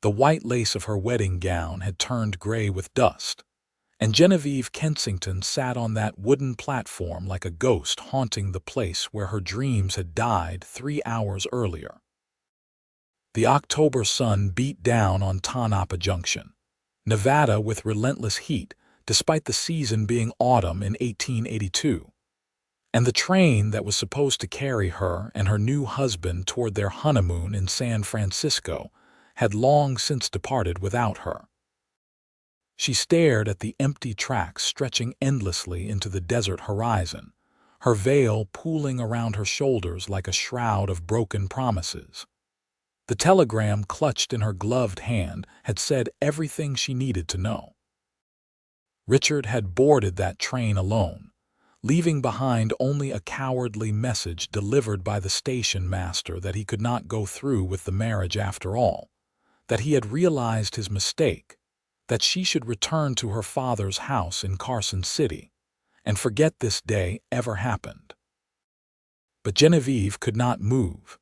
The white lace of her wedding gown had turned gray with dust, and Genevieve Kensington sat on that wooden platform like a ghost haunting the place where her dreams had died 3 hours earlier. The October sun beat down on Tonopah Junction, Nevada, with relentless heat, despite the season being autumn in 1882. And the train that was supposed to carry her and her new husband toward their honeymoon in San Francisco had long since departed without her. She stared at the empty tracks stretching endlessly into the desert horizon, her veil pooling around her shoulders like a shroud of broken promises. The telegram clutched in her gloved hand had said everything she needed to know. Richard had boarded that train alone, leaving behind only a cowardly message delivered by the station master that he could not go through with the marriage after all, that he had realized his mistake, that she should return to her father's house in Carson City and forget this day ever happened. But Genevieve could not move.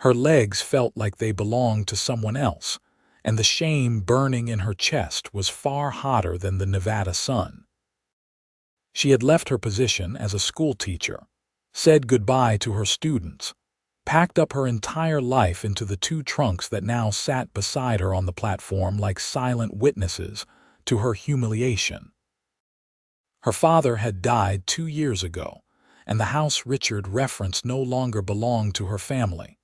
Her legs felt like they belonged to someone else, and the shame burning in her chest was far hotter than the Nevada sun. She had left her position as a schoolteacher, said goodbye to her students, packed up her entire life into the 2 trunks that now sat beside her on the platform like silent witnesses to her humiliation. Her father had died 2 years ago, and the house Richard referenced no longer belonged to her family.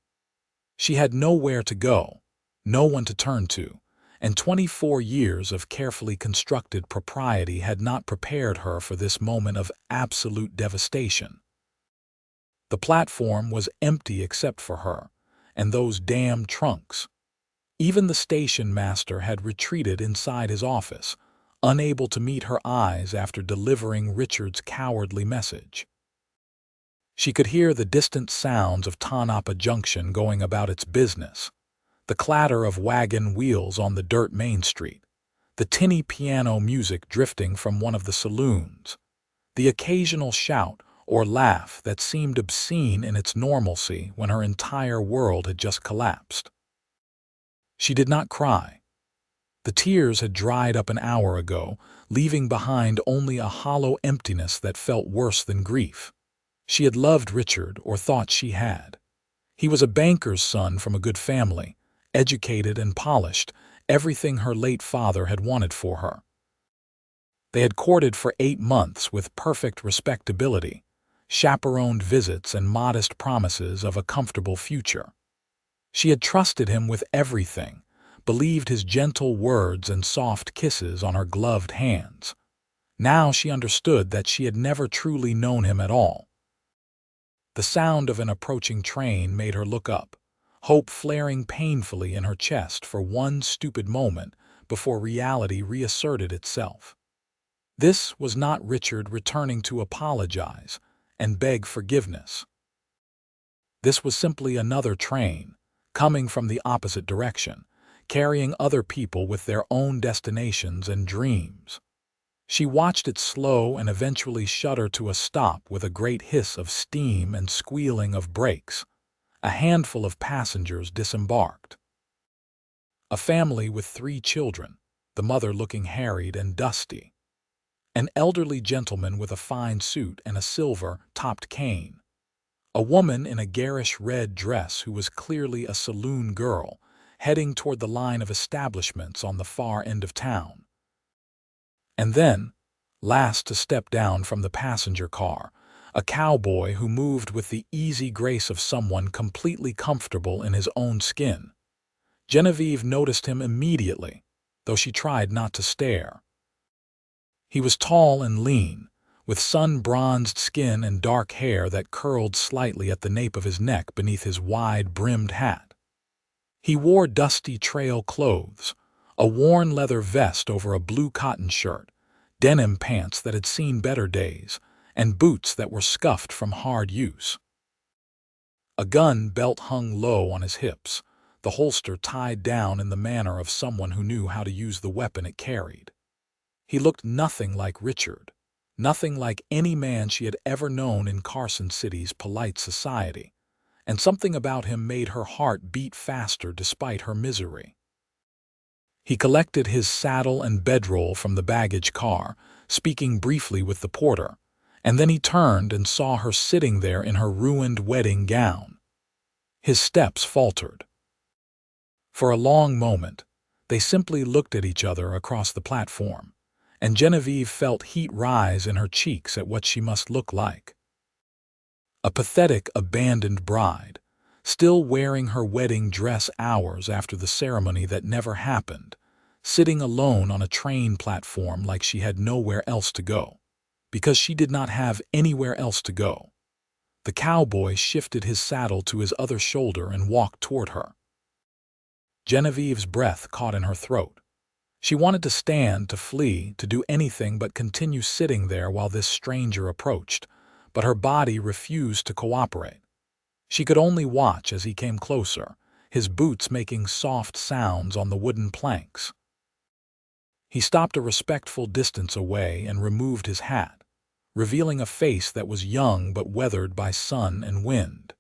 She had nowhere to go, no one to turn to, and 24 years of carefully constructed propriety had not prepared her for this moment of absolute devastation. The platform was empty except for her, and those damn trunks. Even the station master had retreated inside his office, unable to meet her eyes after delivering Richard's cowardly message. She could hear the distant sounds of Tonopah Junction going about its business, the clatter of wagon wheels on the dirt main street, the tinny piano music drifting from one of the saloons, the occasional shout or laugh that seemed obscene in its normalcy when her entire world had just collapsed. She did not cry. The tears had dried up an hour ago, leaving behind only a hollow emptiness that felt worse than grief. She had loved Richard, or thought she had. He was a banker's son from a good family, educated and polished, everything her late father had wanted for her. They had courted for 8 months with perfect respectability, chaperoned visits and modest promises of a comfortable future. She had trusted him with everything, believed his gentle words and soft kisses on her gloved hands. Now she understood that she had never truly known him at all. The sound of an approaching train made her look up, hope flaring painfully in her chest for one stupid moment before reality reasserted itself. This was not Richard returning to apologize and beg forgiveness. This was simply another train, coming from the opposite direction, carrying other people with their own destinations and dreams. She watched it slow and eventually shudder to a stop with a great hiss of steam and squealing of brakes. A handful of passengers disembarked. A family with 3 children, the mother looking harried and dusty. An elderly gentleman with a fine suit and a silver-topped cane. A woman in a garish red dress who was clearly a saloon girl, heading toward the line of establishments on the far end of town. And then, last to step down from the passenger car, a cowboy who moved with the easy grace of someone completely comfortable in his own skin. Genevieve noticed him immediately, though she tried not to stare. He was tall and lean, with sun-bronzed skin and dark hair that curled slightly at the nape of his neck beneath his wide-brimmed hat. He wore dusty trail clothes, a worn leather vest over a blue cotton shirt, denim pants that had seen better days, and boots that were scuffed from hard use. A gun belt hung low on his hips, the holster tied down in the manner of someone who knew how to use the weapon it carried. He looked nothing like Richard, nothing like any man she had ever known in Carson City's polite society, and something about him made her heart beat faster despite her misery. He collected his saddle and bedroll from the baggage car, speaking briefly with the porter, and then he turned and saw her sitting there in her ruined wedding gown. His steps faltered. For a long moment, they simply looked at each other across the platform, and Genevieve felt heat rise in her cheeks at what she must look like. A pathetic, abandoned bride, still wearing her wedding dress hours after the ceremony that never happened, sitting alone on a train platform like she had nowhere else to go, because she did not have anywhere else to go. The cowboy shifted his saddle to his other shoulder and walked toward her. Genevieve's breath caught in her throat. She wanted to stand, to flee, to do anything but continue sitting there while this stranger approached, but her body refused to cooperate. She could only watch as he came closer, his boots making soft sounds on the wooden planks. He stopped a respectful distance away and removed his hat, revealing a face that was young but weathered by sun and wind.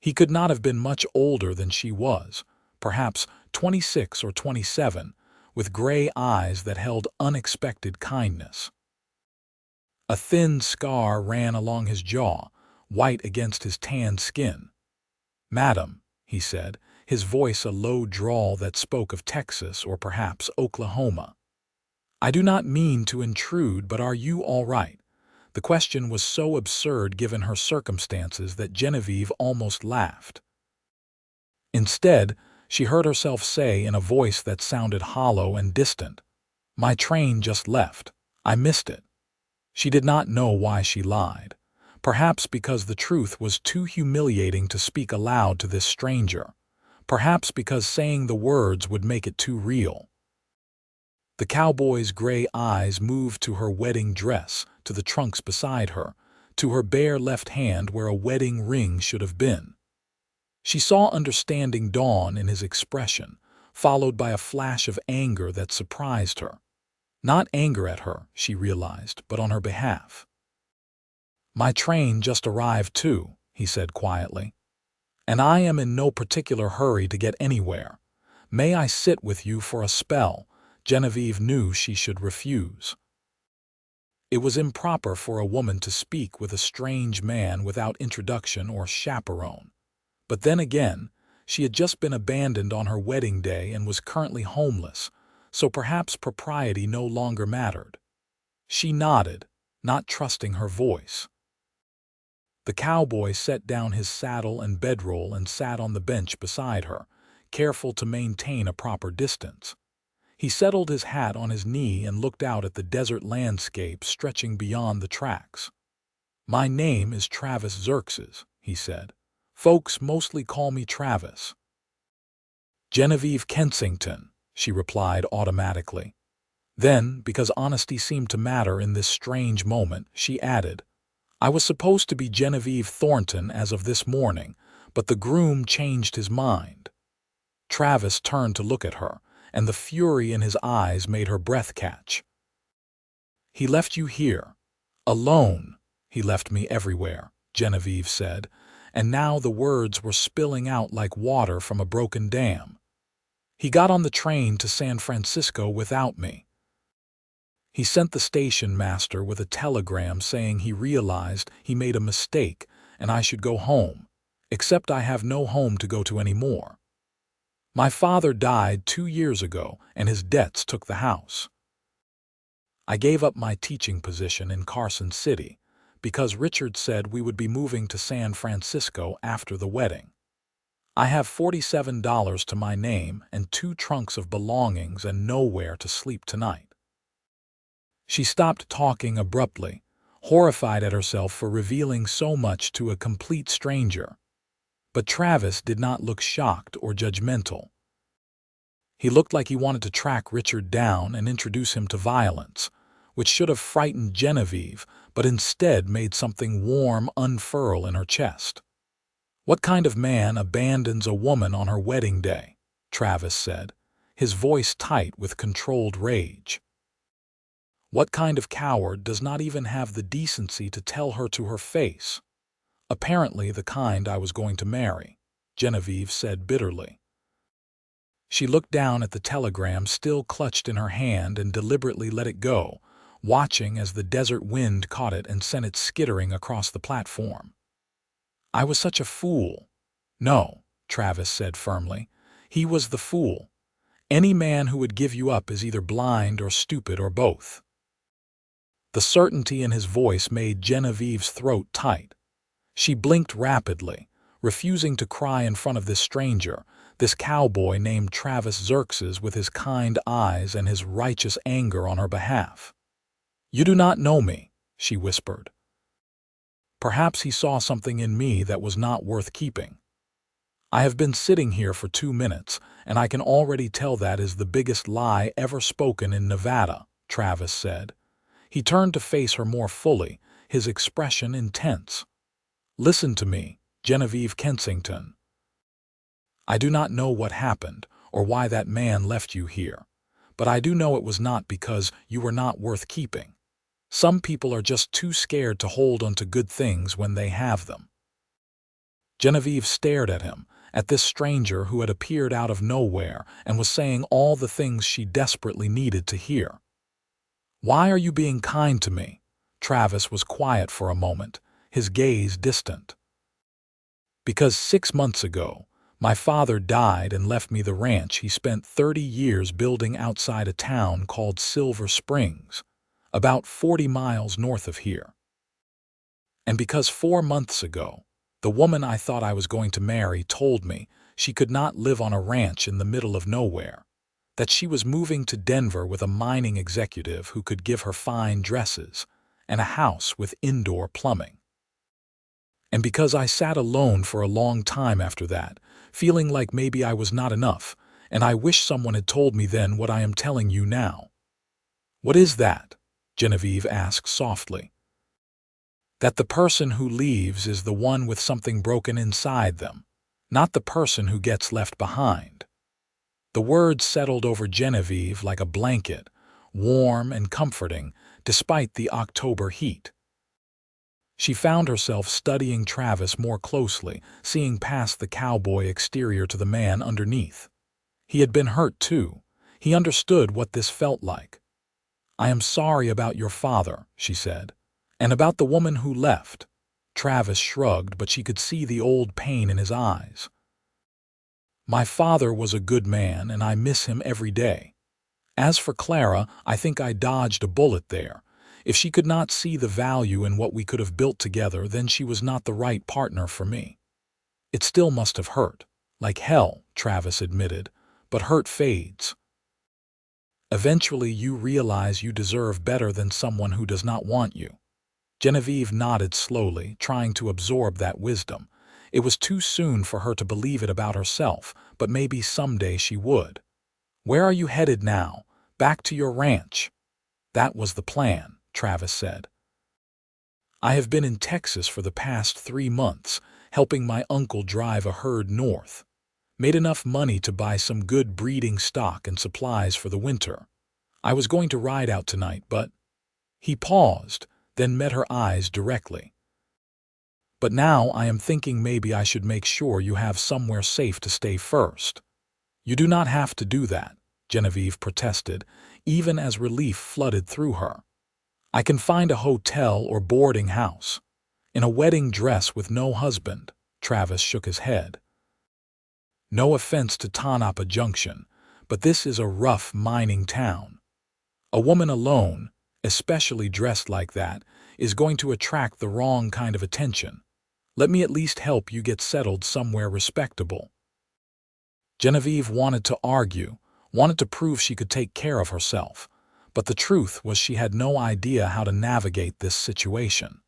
He could not have been much older than she was, perhaps 26 or 27, with gray eyes that held unexpected kindness. A thin scar ran along his jaw, white against his tanned skin. "Madam," he said, his voice a low drawl that spoke of Texas or perhaps Oklahoma. "I do not mean to intrude, but are you all right?" The question was so absurd given her circumstances that Genevieve almost laughed. Instead, she heard herself say in a voice that sounded hollow and distant, "My train just left. I missed it." She did not know why she lied. Perhaps because the truth was too humiliating to speak aloud to this stranger. Perhaps because saying the words would make it too real. The cowboy's gray eyes moved to her wedding dress, to the trunks beside her, to her bare left hand where a wedding ring should have been. She saw understanding dawn in his expression, followed by a flash of anger that surprised her. Not anger at her, she realized, but on her behalf. "My train just arrived too," he said quietly. "And I am in no particular hurry to get anywhere. May I sit with you for a spell?" Genevieve knew she should refuse. It was improper for a woman to speak with a strange man without introduction or chaperone. But then again, she had just been abandoned on her wedding day and was currently homeless, so perhaps propriety no longer mattered. She nodded, not trusting her voice. The cowboy set down his saddle and bedroll and sat on the bench beside her, careful to maintain a proper distance. He settled his hat on his knee and looked out at the desert landscape stretching beyond the tracks. "My name is Travis Xerxes," he said. "Folks mostly call me Travis." "Genevieve Kensington," she replied automatically. Then, because honesty seemed to matter in this strange moment, she added, "I was supposed to be Genevieve Thornton as of this morning, but the groom changed his mind." Travis turned to look at her, and the fury in his eyes made her breath catch. "He left you here. Alone. He left me everywhere," Genevieve said, and now the words were spilling out like water from a broken dam. "He got on the train to San Francisco without me. He sent the station master with a telegram saying he realized he made a mistake and I should go home, except I have no home to go to anymore. My father died 2 years ago and his debts took the house. I gave up my teaching position in Carson City because Richard said we would be moving to San Francisco after the wedding. I have $47 to my name and 2 trunks of belongings and nowhere to sleep tonight." She stopped talking abruptly, horrified at herself for revealing so much to a complete stranger. But Travis did not look shocked or judgmental. He looked like he wanted to track Richard down and introduce him to violence, which should have frightened Genevieve, but instead made something warm unfurl in her chest. "What kind of man abandons a woman on her wedding day?" Travis said, his voice tight with controlled rage. "What kind of coward does not even have the decency to tell her to her face?" "Apparently the kind I was going to marry," Genevieve said bitterly. She looked down at the telegram still clutched in her hand and deliberately let it go, watching as the desert wind caught it and sent it skittering across the platform. "I was such a fool." "No," Travis said firmly. "He was the fool. Any man who would give you up is either blind or stupid or both." The certainty in his voice made Genevieve's throat tight. She blinked rapidly, refusing to cry in front of this stranger, this cowboy named Travis Xerxes with his kind eyes and his righteous anger on her behalf. "You do not know me," she whispered. Perhaps he saw something in me that was not worth keeping. "I have been sitting here for 2 minutes, and I can already tell that is the biggest lie ever spoken in Nevada," Travis said. He turned to face her more fully, his expression intense. "Listen to me, Genevieve Kensington. I do not know what happened or why that man left you here, but I do know it was not because you were not worth keeping. Some people are just too scared to hold onto good things when they have them." Genevieve stared at him, at this stranger who had appeared out of nowhere and was saying all the things she desperately needed to hear. "Why are you being kind to me?" Travis was quiet for a moment, his gaze distant. "Because 6 months ago, my father died and left me the ranch he spent 30 years building outside a town called Silver Springs, about 40 miles north of here. And because 4 months ago, the woman I thought I was going to marry told me she could not live on a ranch in the middle of nowhere, that she was moving to Denver with a mining executive who could give her fine dresses and a house with indoor plumbing. And because I sat alone for a long time after that, feeling like maybe I was not enough, and I wish someone had told me then what I am telling you now." "What is that?" Genevieve asked softly. "That the person who leaves is the one with something broken inside them, not the person who gets left behind." The words settled over Genevieve like a blanket, warm and comforting despite the October heat. She found herself studying Travis more closely, seeing past the cowboy exterior to the man underneath. He had been hurt too. He understood what this felt like. "I am sorry about your father," she said, "and about the woman who left." Travis shrugged, but she could see the old pain in his eyes. "My father was a good man, and I miss him every day. As for Clara, I think I dodged a bullet there. If she could not see the value in what we could have built together, then she was not the right partner for me. It still must have hurt. Like hell," Travis admitted, "but hurt fades. Eventually you realize you deserve better than someone who does not want you." Genevieve nodded slowly, trying to absorb that wisdom. It was too soon for her to believe it about herself, but maybe someday she would. "Where are you headed now? Back to your ranch?" "That was the plan," Travis said. "I have been in Texas for the past 3 months, helping my uncle drive a herd north. Made enough money to buy some good breeding stock and supplies for the winter. I was going to ride out tonight, but—" He paused, then met her eyes directly. "But now I am thinking maybe I should make sure you have somewhere safe to stay first." "You do not have to do that," Genevieve protested, even as relief flooded through her. "I can find a hotel or boarding house." "In a wedding dress with no husband," Travis shook his head. "No offense to Tonopah Junction, but this is a rough mining town. A woman alone, especially dressed like that, is going to attract the wrong kind of attention. Let me at least help you get settled somewhere respectable." Genevieve wanted to argue, wanted to prove she could take care of herself, but the truth was she had no idea how to navigate this situation.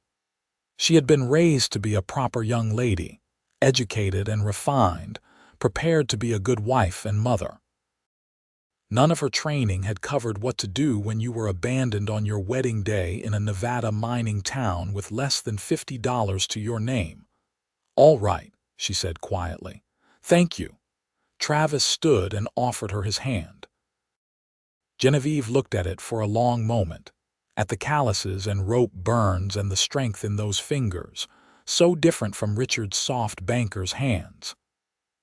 She had been raised to be a proper young lady, educated and refined, prepared to be a good wife and mother. None of her training had covered what to do when you were abandoned on your wedding day in a Nevada mining town with less than $50 to your name. "All right," she said quietly. "Thank you." Travis stood and offered her his hand. Genevieve looked at it for a long moment, at the calluses and rope burns and the strength in those fingers, so different from Richard's soft banker's hands.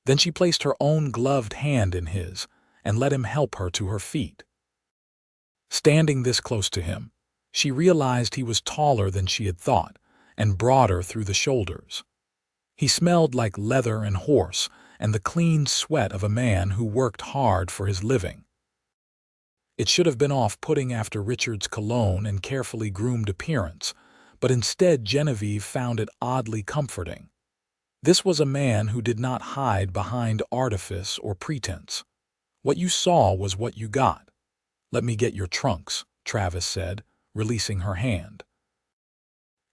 Then she placed her own gloved hand in his and let him help her to her feet. Standing this close to him, she realized he was taller than she had thought and broader through the shoulders. He smelled like leather and horse and the clean sweat of a man who worked hard for his living. It should have been off-putting after Richard's cologne and carefully groomed appearance, but instead Genevieve found it oddly comforting. This was a man who did not hide behind artifice or pretense. What you saw was what you got. "Let me get your trunks," Travis said, releasing her hand.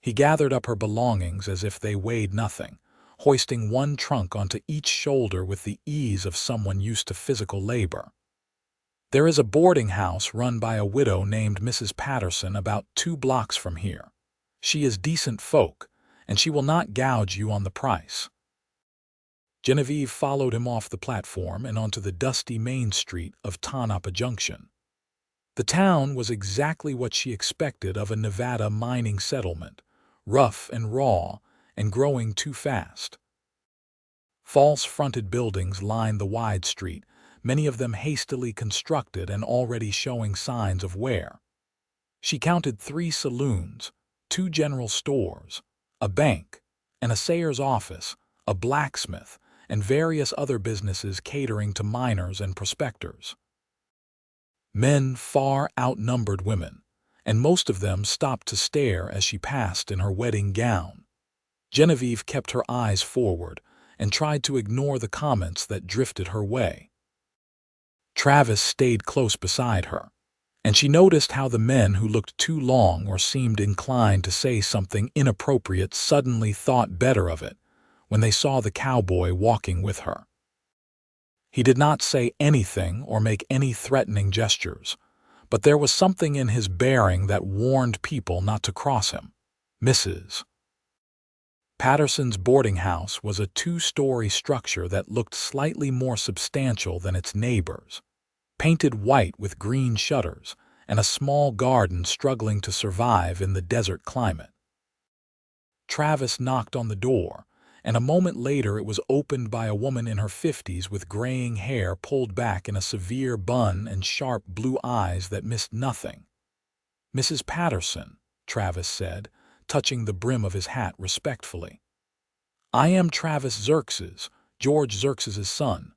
He gathered up her belongings as if they weighed nothing, hoisting one trunk onto each shoulder with the ease of someone used to physical labor. "There is a boarding house run by a widow named Mrs. Patterson about 2 blocks from here. She is decent folk, and she will not gouge you on the price." Genevieve followed him off the platform and onto the dusty main street of Tonopah Junction. The town was exactly what she expected of a Nevada mining settlement, rough and raw and growing too fast. False-fronted buildings lined the wide street, many of them hastily constructed and already showing signs of wear. She counted 3 saloons, 2 general stores, a bank, an assayer's office, a blacksmith, and various other businesses catering to miners and prospectors. Men far outnumbered women, and most of them stopped to stare as she passed in her wedding gown. Genevieve kept her eyes forward and tried to ignore the comments that drifted her way. Travis stayed close beside her, and she noticed how the men who looked too long or seemed inclined to say something inappropriate suddenly thought better of it when they saw the cowboy walking with her. He did not say anything or make any threatening gestures, but there was something in his bearing that warned people not to cross him. Mrs. Patterson's boarding house was a 2-story structure that looked slightly more substantial than its neighbors, painted white with green shutters and a small garden struggling to survive in the desert climate. Travis knocked on the door, and a moment later it was opened by a woman in her 50s with graying hair pulled back in a severe bun and sharp blue eyes that missed nothing. "Mrs. Patterson," Travis said, touching the brim of his hat respectfully. "I am Travis Xerxes, George Xerxes' son.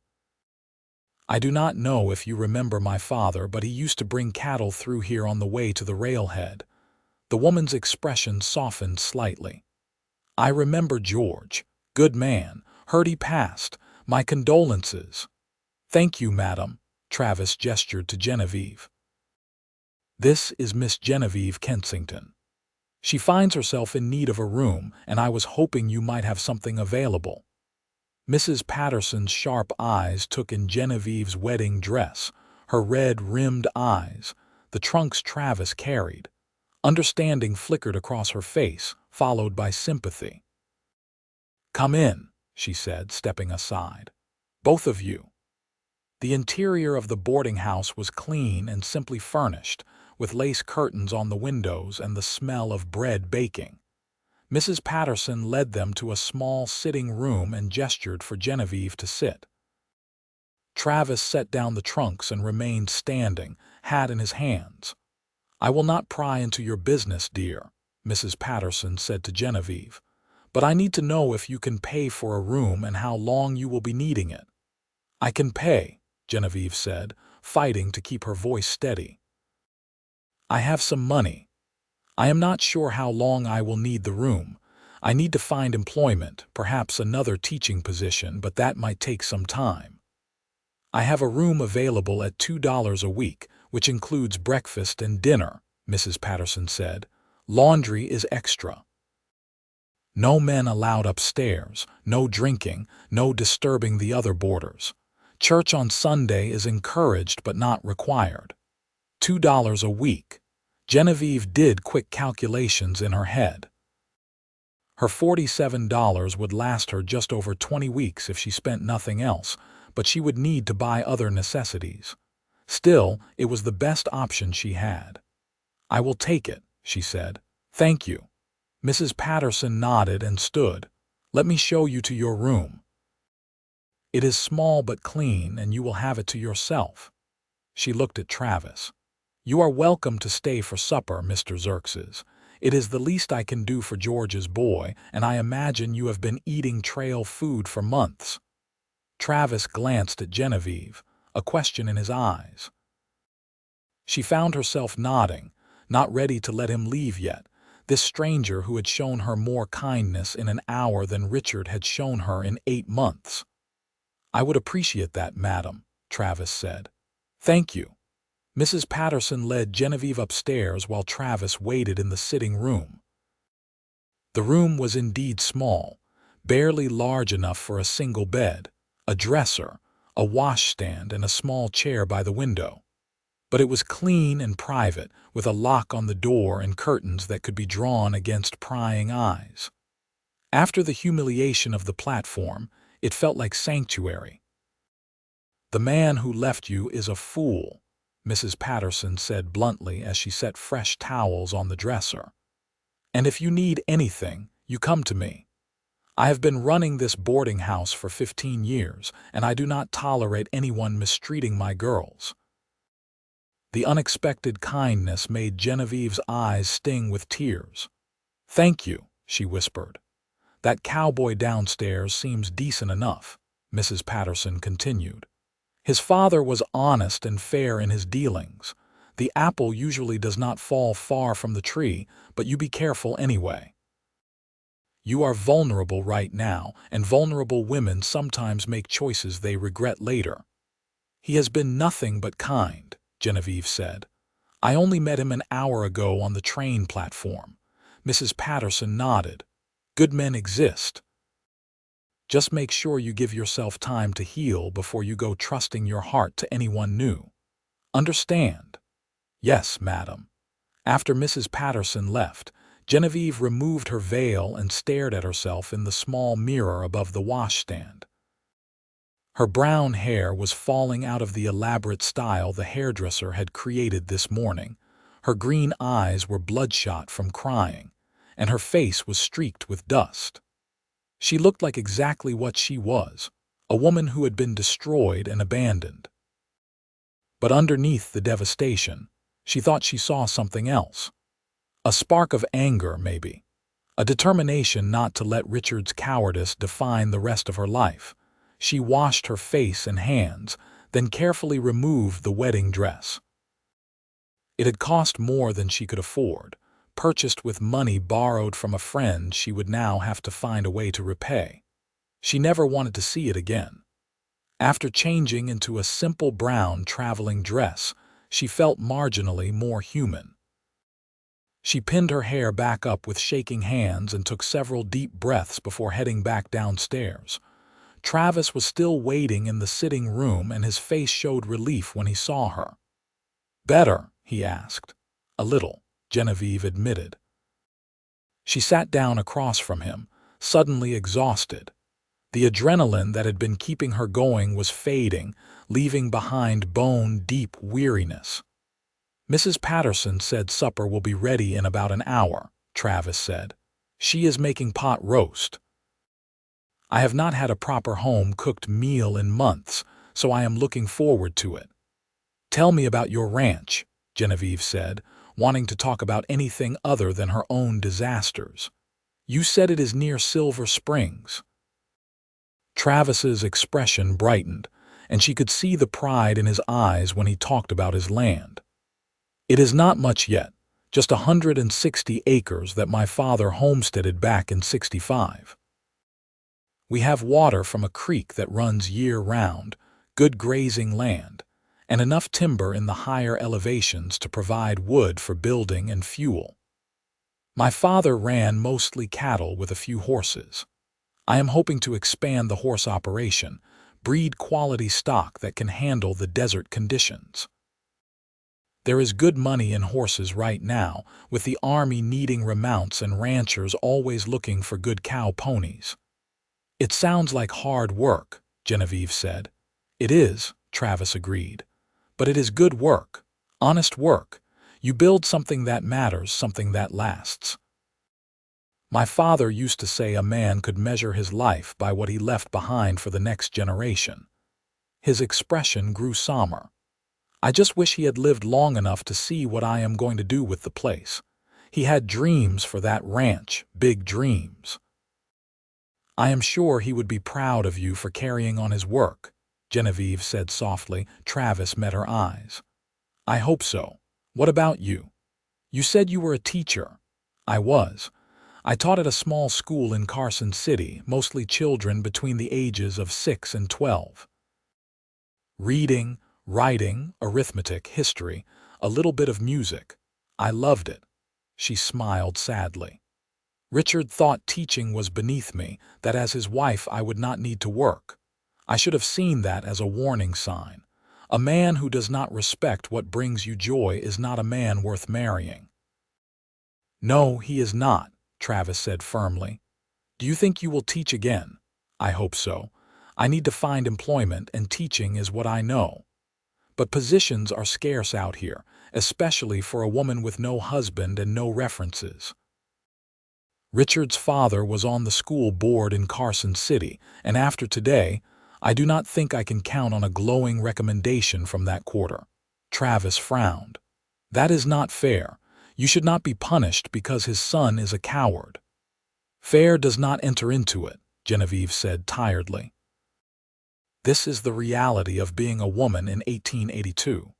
I do not know if you remember my father, but he used to bring cattle through here on the way to the railhead." The woman's expression softened slightly. "I remember George. Good man. Heard he passed. My condolences." "Thank you, madam," Travis gestured to Genevieve. "This is Miss Genevieve Kensington. She finds herself in need of a room, and I was hoping you might have something available." Mrs. Patterson's sharp eyes took in Genevieve's wedding dress, her red-rimmed eyes, the trunks Travis carried. Understanding flickered across her face, followed by sympathy. "Come in," she said, stepping aside. "Both of you." The interior of the boarding house was clean and simply furnished, with lace curtains on the windows and the smell of bread baking. Mrs. Patterson led them to a small sitting room and gestured for Genevieve to sit. Travis set down the trunks and remained standing, hat in his hands. "I will not pry into your business, dear," Mrs. Patterson said to Genevieve, "but I need to know if you can pay for a room and how long you will be needing it." "I can pay," Genevieve said, fighting to keep her voice steady. "I have some money. I am not sure how long I will need the room. I need to find employment, perhaps another teaching position, but that might take some time. I have a room available at $2 a week, which includes breakfast and dinner," Mrs. Patterson said. "Laundry is extra. No men allowed upstairs, no drinking, no disturbing the other boarders. Church on Sunday is encouraged but not required. $2 a week." Genevieve did quick calculations in her head. Her $47 would last her just over 20 weeks if she spent nothing else, but she would need to buy other necessities. Still, it was the best option she had. "I will take it," she said. "Thank you." Mrs. Patterson nodded and stood. "Let me show you to your room." It is small but clean, and you will have it to yourself." She looked at Travis. "You are welcome to stay for supper, Mr. Xerxes. It is the least I can do for George's boy, and I imagine you have been eating trail food for months." Travis glanced at Genevieve, a question in his eyes. She found herself nodding, not ready to let him leave yet, this stranger who had shown her more kindness in an hour than Richard had shown her in 8 months. "I would appreciate that, madam," Travis said. "Thank you." Mrs. Patterson led Genevieve upstairs while Travis waited in the sitting room. The room was indeed small, barely large enough for a single bed, a dresser, a washstand, and a small chair by the window. But it was clean and private, with a lock on the door and curtains that could be drawn against prying eyes. After the humiliation of the platform, it felt like sanctuary. "The man who left you is a fool," Mrs. Patterson said bluntly as she set fresh towels on the dresser. "And if you need anything, you come to me. I have been running this boarding house for 15 years, and I do not tolerate anyone mistreating my girls." The unexpected kindness made Genevieve's eyes sting with tears. "Thank you," she whispered. "That cowboy downstairs seems decent enough," Mrs. Patterson continued. "His father was honest and fair in his dealings. The apple usually does not fall far from the tree, but you be careful anyway. You are vulnerable right now, and vulnerable women sometimes make choices they regret later." "He has been nothing but kind," Genevieve said. "I only met him an hour ago on the train platform." Mrs. Patterson nodded. "Good men exist. Just make sure you give yourself time to heal before you go trusting your heart to anyone new. Understand?" "Yes, madam." After Mrs. Patterson left, Genevieve removed her veil and stared at herself in the small mirror above the washstand. Her brown hair was falling out of the elaborate style the hairdresser had created this morning. Her green eyes were bloodshot from crying, and her face was streaked with dust. She looked like exactly what she was, a woman who had been destroyed and abandoned. But underneath the devastation, she thought she saw something else. A spark of anger, maybe. A determination not to let Richard's cowardice define the rest of her life. She washed her face and hands, then carefully removed the wedding dress. It had cost more than she could afford, purchased with money borrowed from a friend she would now have to find a way to repay. She never wanted to see it again. After changing into a simple brown traveling dress, she felt marginally more human. She pinned her hair back up with shaking hands and took several deep breaths before heading back downstairs. Travis was still waiting in the sitting room, and his face showed relief when he saw her. "Better?" he asked. "A little," Genevieve admitted. She sat down across from him, suddenly exhausted. The adrenaline that had been keeping her going was fading, leaving behind bone-deep weariness. "Mrs. Patterson said supper will be ready in about an hour," Travis said. "She is making pot roast. I have not had a proper home-cooked meal in months, so I am looking forward to it." "Tell me about your ranch," Genevieve said, wanting to talk about anything other than her own disasters. "You said it is near Silver Springs." Travis's expression brightened, and she could see the pride in his eyes when he talked about his land. "It is not much yet, just 160 acres that my father homesteaded back in '65. We have water from a creek that runs year-round, good grazing land, and enough timber in the higher elevations to provide wood for building and fuel. My father ran mostly cattle with a few horses. I am hoping to expand the horse operation, breed quality stock that can handle the desert conditions. There is good money in horses right now, with the army needing remounts and ranchers always looking for good cow ponies." "It sounds like hard work," Genevieve said. "It is," Travis agreed. "But it is good work, honest work. You build something that matters, something that lasts." My father used to say a man could measure his life by what he left behind for the next generation. His expression grew somber. I just wish he had lived long enough to see what I am going to do with the place. He had dreams for that ranch, big dreams. I am sure he would be proud of you for carrying on his work, Genevieve said softly. Travis met her eyes. I hope so. What about you? You said you were a teacher. I was. I taught at a small school in Carson City, mostly children between the ages of 6 and 12. Reading, writing, arithmetic, history, a little bit of music. I loved it. She smiled sadly. Richard thought teaching was beneath me, that as his wife I would not need to work. I should have seen that as a warning sign. A man who does not respect what brings you joy is not a man worth marrying. No, he is not, Travis said firmly. Do you think you will teach again? I hope so. I need to find employment, and teaching is what I know. But positions are scarce out here, especially for a woman with no husband and no references. Richard's father was on the school board in Carson City, and after today, I do not think I can count on a glowing recommendation from that quarter. Travis frowned. That is not fair. You should not be punished because his son is a coward. Fair does not enter into it, Genevieve said tiredly. This is the reality of being a woman in 1882.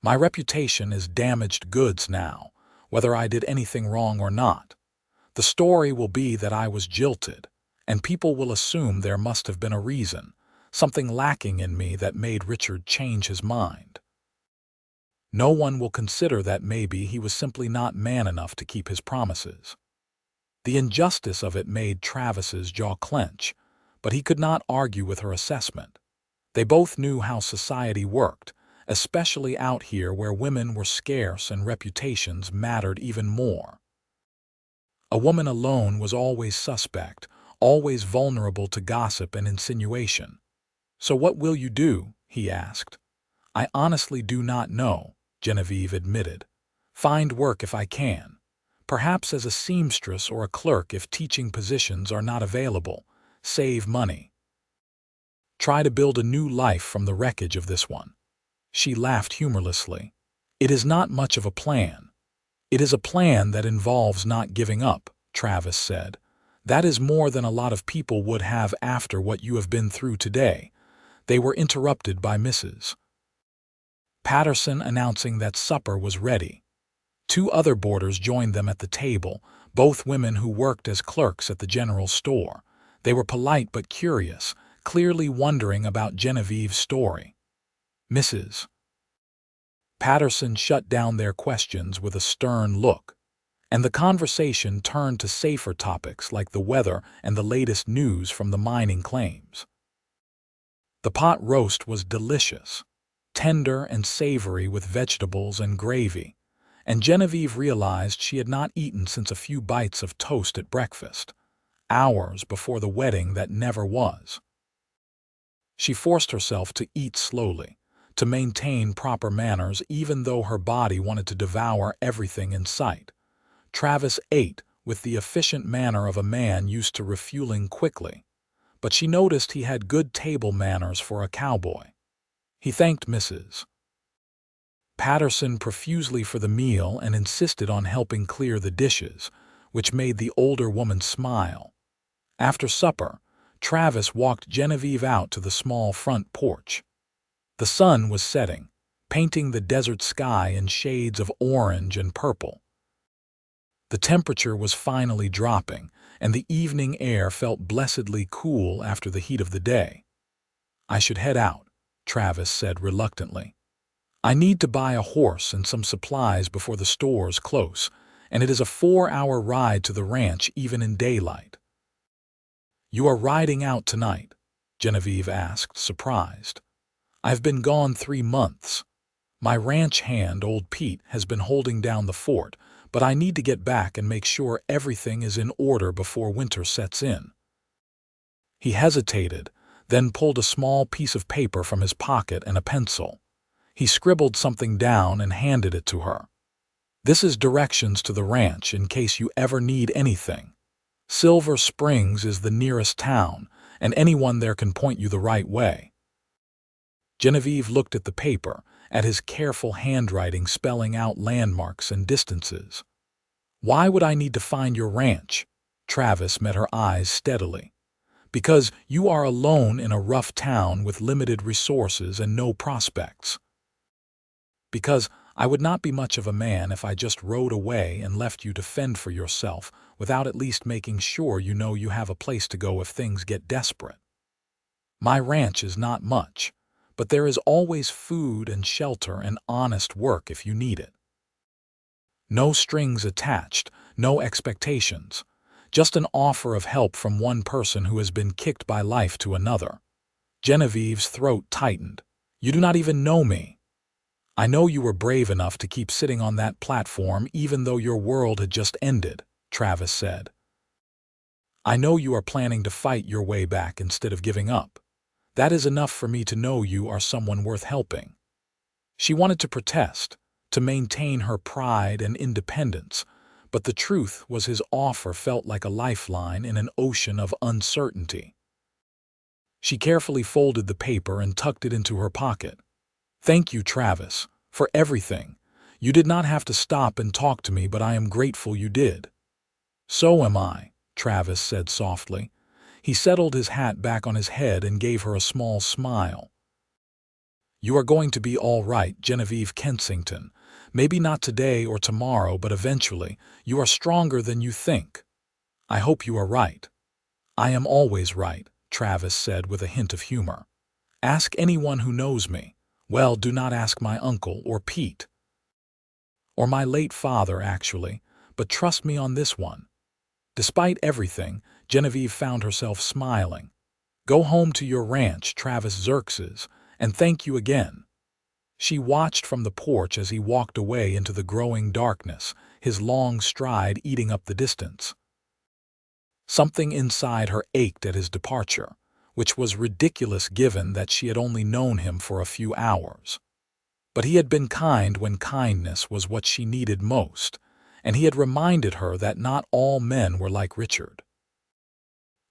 My reputation is damaged goods now, whether I did anything wrong or not. The story will be that I was jilted, and people will assume there must have been a reason, something lacking in me that made Richard change his mind. No one will consider that maybe he was simply not man enough to keep his promises. The injustice of it made Travis's jaw clench, but he could not argue with her assessment. They both knew how society worked, especially out here where women were scarce and reputations mattered even more. A woman alone was always suspect, always vulnerable to gossip and insinuation. So what will you do? He asked. I honestly do not know, Genevieve admitted. Find work if I can. Perhaps as a seamstress or a clerk if teaching positions are not available. Save money. Try to build a new life from the wreckage of this one. She laughed humorlessly. It is not much of a plan. It is a plan that involves not giving up, Travis said. That is more than a lot of people would have after what you have been through today. They were interrupted by Mrs. Patterson announcing that supper was ready. 2 other boarders joined them at the table, both women who worked as clerks at the general store. They were polite but curious, clearly wondering about Genevieve's story. Mrs. Patterson shut down their questions with a stern look, and the conversation turned to safer topics like the weather and the latest news from the mining claims. The pot roast was delicious, tender and savory with vegetables and gravy, and Genevieve realized she had not eaten since a few bites of toast at breakfast, hours before the wedding that never was. She forced herself to eat slowly, to maintain proper manners even though her body wanted to devour everything in sight. Travis ate with the efficient manner of a man used to refueling quickly, but she noticed he had good table manners for a cowboy. He thanked Mrs. Patterson profusely for the meal and insisted on helping clear the dishes, which made the older woman smile. After supper, Travis walked Genevieve out to the small front porch. The sun was setting, painting the desert sky in shades of orange and purple. The temperature was finally dropping, and the evening air felt blessedly cool after the heat of the day. I should head out, Travis said reluctantly. I need to buy a horse and some supplies before the stores close, and it is a 4-hour ride to the ranch even in daylight. You are riding out tonight? Genevieve asked, surprised. I've been gone 3 months. My ranch hand, old Pete, has been holding down the fort, but I need to get back and make sure everything is in order before winter sets in. He hesitated, then pulled a small piece of paper from his pocket and a pencil. He scribbled something down and handed it to her. This is directions to the ranch in case you ever need anything. Silver Springs is the nearest town, and anyone there can point you the right way." Genevieve looked at the paper, at his careful handwriting spelling out landmarks and distances. "Why would I need to find your ranch?" Travis met her eyes steadily. "Because you are alone in a rough town with limited resources and no prospects. Because I would not be much of a man if I just rode away and left you to fend for yourself without at least making sure you know you have a place to go if things get desperate. My ranch is not much, but there is always food and shelter and honest work if you need it. No strings attached, no expectations, just an offer of help from one person who has been kicked by life to another." Genevieve's throat tightened. "You do not even know me." "I know you were brave enough to keep sitting on that platform even though your world had just ended," Travis said. "I know you are planning to fight your way back instead of giving up. That is enough for me to know you are someone worth helping." She wanted to protest, to maintain her pride and independence, but the truth was his offer felt like a lifeline in an ocean of uncertainty. She carefully folded the paper and tucked it into her pocket. "Thank you, Travis, for everything. You did not have to stop and talk to me, but I am grateful you did." "So am I," Travis said softly. He settled his hat back on his head and gave her a small smile. "You are going to be all right, Genevieve Kensington. Maybe not today or tomorrow, but eventually. You are stronger than you think. I hope you are right." "I am always right," Travis said with a hint of humor. "Ask anyone who knows me. Well, do not ask my uncle or Pete. Or my late father, actually, but trust me on this one." Despite everything, Genevieve found herself smiling. "Go home to your ranch, Travis Xerxes, and thank you again." She watched from the porch as he walked away into the growing darkness, his long stride eating up the distance. Something inside her ached at his departure, which was ridiculous given that she had only known him for a few hours. But he had been kind when kindness was what she needed most, and he had reminded her that not all men were like Richard.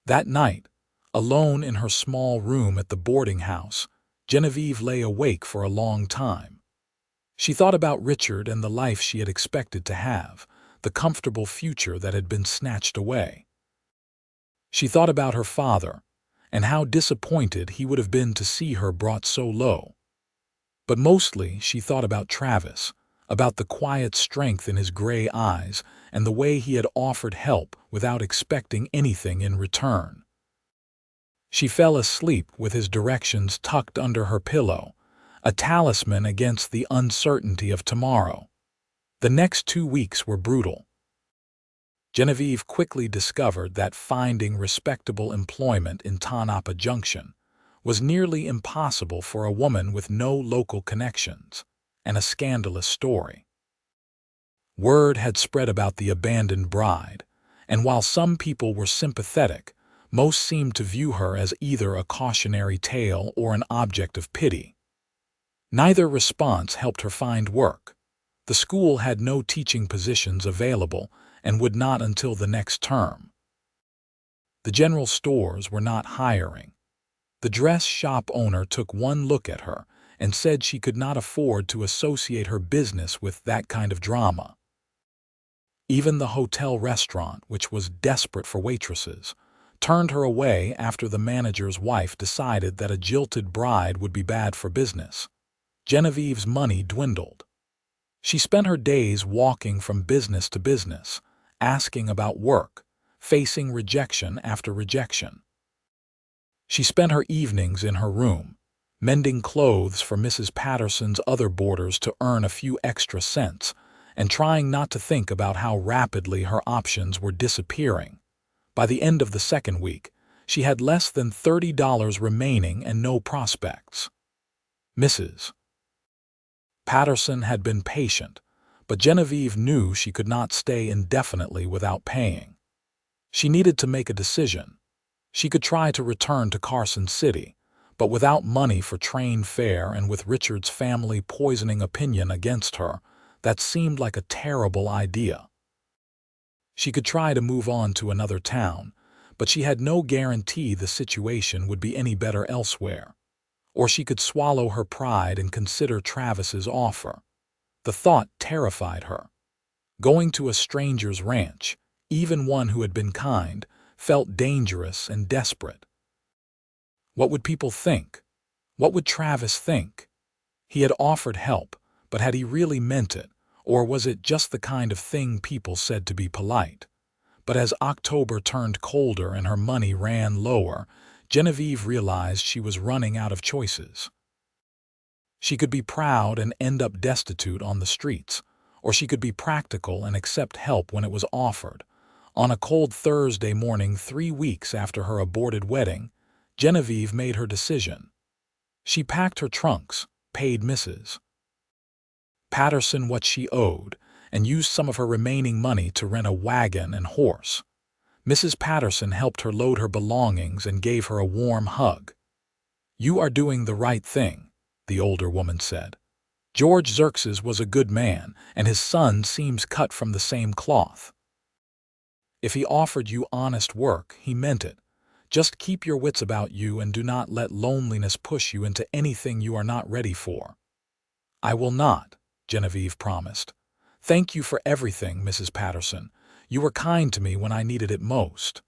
That night, alone in her small room at the boarding house, Genevieve lay awake for a long time. She thought about Richard and the life she had expected to have, the comfortable future that had been snatched away. She thought about her father, and how disappointed he would have been to see her brought so low. But mostly she thought about Travis, about the quiet strength in his gray eyes and the way he had offered help without expecting anything in return. She fell asleep with his directions tucked under her pillow, a talisman against the uncertainty of tomorrow. The next 2 weeks were brutal. Genevieve quickly discovered that finding respectable employment in Tonopah Junction was nearly impossible for a woman with no local connections and a scandalous story. Word had spread about the abandoned bride, and while some people were sympathetic, most seemed to view her as either a cautionary tale or an object of pity. Neither response helped her find work. The school had no teaching positions available and would not until the next term. The general stores were not hiring. The dress shop owner took one look at her and said she could not afford to associate her business with that kind of drama. Even the hotel restaurant, which was desperate for waitresses, turned her away after the manager's wife decided that a jilted bride would be bad for business. Genevieve's money dwindled. She spent her days walking from business to business, asking about work, facing rejection after rejection. She spent her evenings in her room, mending clothes for Mrs. Patterson's other boarders to earn a few extra cents, and trying not to think about how rapidly her options were disappearing. By the end of the second week, she had less than $30 remaining and no prospects. Mrs. Patterson had been patient, but Genevieve knew she could not stay indefinitely without paying. She needed to make a decision. She could try to return to Carson City, but without money for train fare and with Richard's family poisoning opinion against her, that seemed like a terrible idea. She could try to move on to another town, but she had no guarantee the situation would be any better elsewhere. Or she could swallow her pride and consider Travis's offer. The thought terrified her. Going to a stranger's ranch, even one who had been kind, felt dangerous and desperate. What would people think? What would Travis think? He had offered help, but had he really meant it, or was it just the kind of thing people said to be polite? But as October turned colder and her money ran lower, Genevieve realized she was running out of choices. She could be proud and end up destitute on the streets, or she could be practical and accept help when it was offered. On a cold Thursday morning 3 weeks after her aborted wedding, Genevieve made her decision. She packed her trunks, paid Mrs. Patterson what she owed, and used some of her remaining money to rent a wagon and horse. Mrs. Patterson helped her load her belongings and gave her a warm hug. "You are doing the right thing," the older woman said. "George Xerxes was a good man, and his son seems cut from the same cloth. If he offered you honest work, he meant it. Just keep your wits about you and do not let loneliness push you into anything you are not ready for." "I will not," Genevieve promised. "Thank you for everything, Mrs. Patterson. You were kind to me when I needed it most."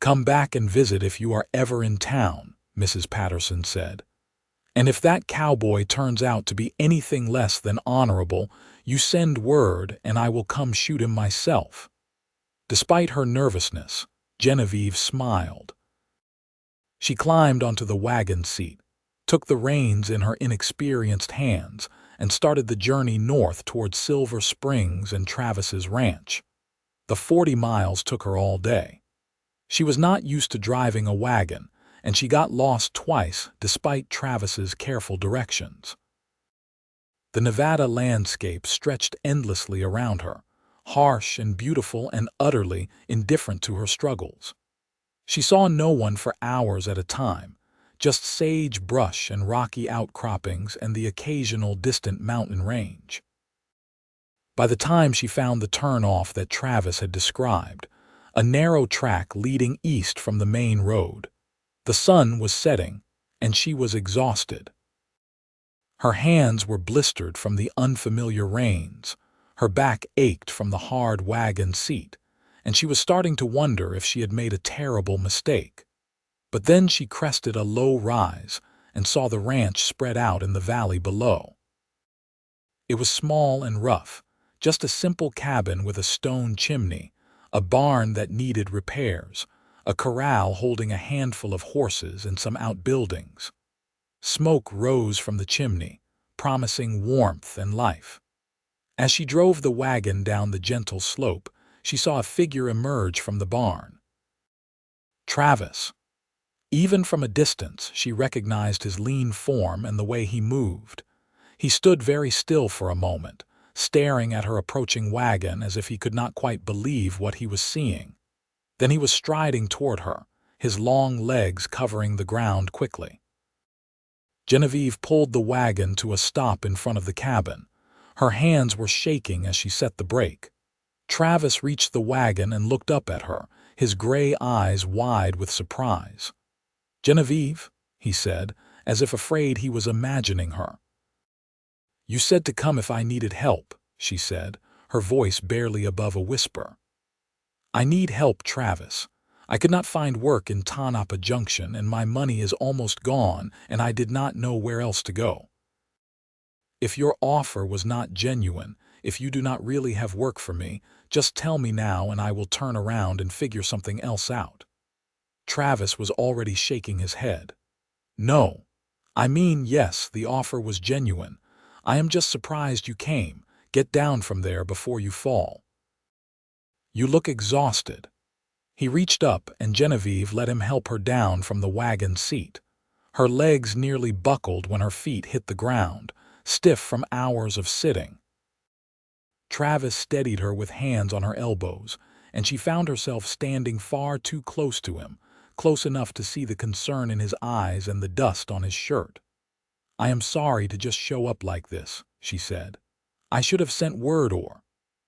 "Come back and visit if you are ever in town," Mrs. Patterson said. "And if that cowboy turns out to be anything less than honorable, you send word and I will come shoot him myself." Despite her nervousness, Genevieve smiled. She climbed onto the wagon seat, took the reins in her inexperienced hands, and started the journey north toward Silver Springs and Travis's ranch. The 40 miles took her all day. She was not used to driving a wagon, and she got lost twice despite Travis's careful directions. The Nevada landscape stretched endlessly around her, harsh and beautiful and utterly indifferent to her struggles. She saw no one for hours at a time, just sage brush and rocky outcroppings and the occasional distant mountain range. By the time she found the turnoff that Travis had described, a narrow track leading east from the main road, the sun was setting, and she was exhausted. Her hands were blistered from the unfamiliar reins, her back ached from the hard wagon seat, and she was starting to wonder if she had made a terrible mistake. But then she crested a low rise and saw the ranch spread out in the valley below. It was small and rough, just a simple cabin with a stone chimney, a barn that needed repairs, a corral holding a handful of horses and some outbuildings. Smoke rose from the chimney, promising warmth and life. As she drove the wagon down the gentle slope, she saw a figure emerge from the barn. Travis. Even from a distance, she recognized his lean form and the way he moved. He stood very still for a moment, staring at her approaching wagon as if he could not quite believe what he was seeing. Then he was striding toward her, his long legs covering the ground quickly. Genevieve pulled the wagon to a stop in front of the cabin. Her hands were shaking as she set the brake. Travis reached the wagon and looked up at her, his gray eyes wide with surprise. "Genevieve," he said, as if afraid he was imagining her. "You said to come if I needed help," she said, her voice barely above a whisper. "I need help, Travis. I could not find work in Tonopah Junction, and my money is almost gone, and I did not know where else to go. If your offer was not genuine, if you do not really have work for me, just tell me now and I will turn around and figure something else out." Travis was already shaking his head. "No. I mean, yes, the offer was genuine. I am just surprised you came. Get down from there before you fall. You look exhausted." He reached up and Genevieve let him help her down from the wagon seat. Her legs nearly buckled when her feet hit the ground, stiff from hours of sitting. Travis steadied her with hands on her elbows, and she found herself standing far too close to him, close enough to see the concern in his eyes and the dust on his shirt. "I am sorry to just show up like this," she said. "I should have sent word or—"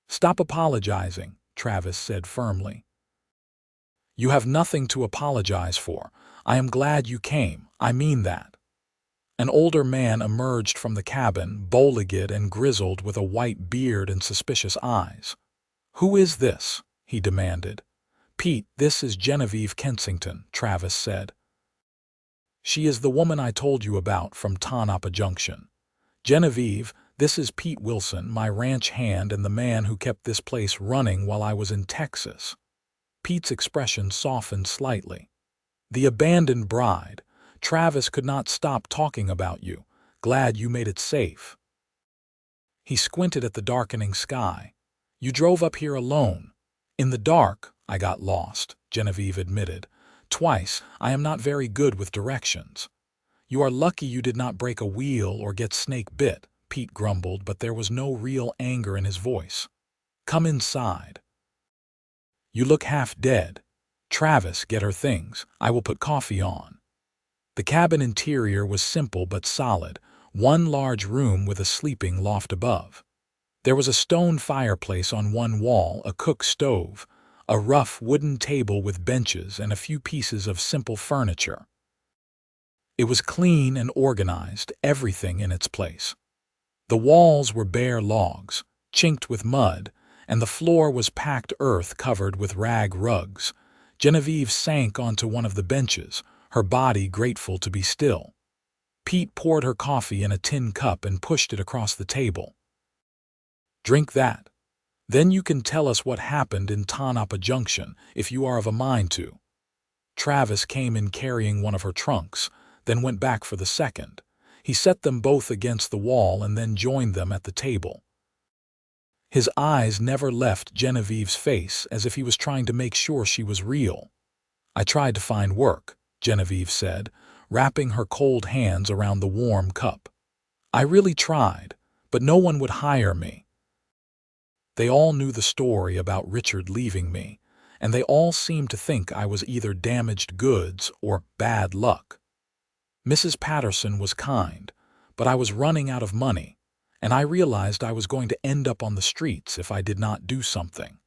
"Stop apologizing," Travis said firmly. You have nothing to apologize for. I am glad you came. I mean that. An older man emerged from the cabin, bow-legged and grizzled with a white beard and suspicious eyes. Who is this? He demanded. Pete, this is Genevieve Kensington, Travis said. She is the woman I told you about from Tonopah Junction. Genevieve, this is Pete Wilson, my ranch hand and the man who kept this place running while I was in Texas. Pete's expression softened slightly. The abandoned bride. Travis could not stop talking about you. Glad you made it safe. He squinted at the darkening sky. You drove up here alone. In the dark, I got lost, Genevieve admitted. Twice. I am not very good with directions. You are lucky you did not break a wheel or get snake bit, Pete grumbled, but there was no real anger in his voice. Come inside. You look half dead. Travis, get her things. I will put coffee on. The cabin interior was simple but solid, one large room with a sleeping loft above. There was a stone fireplace on one wall, a cook stove, a rough wooden table with benches, and a few pieces of simple furniture. It was clean and organized, everything in its place. The walls were bare logs, chinked with mud, and the floor was packed earth covered with rag rugs. Genevieve sank onto one of the benches, her body grateful to be still. Pete poured her coffee in a tin cup and pushed it across the table. Drink that. Then you can tell us what happened in Tonopah Junction, if you are of a mind to. Travis came in carrying one of her trunks, then went back for the second. He set them both against the wall and then joined them at the table. His eyes never left Genevieve's face, as if he was trying to make sure she was real. I tried to find work, Genevieve said, wrapping her cold hands around the warm cup. I really tried, but no one would hire me. They all knew the story about Richard leaving me, and they all seemed to think I was either damaged goods or bad luck. Mrs. Patterson was kind, but I was running out of money, and I realized I was going to end up on the streets if I did not do something.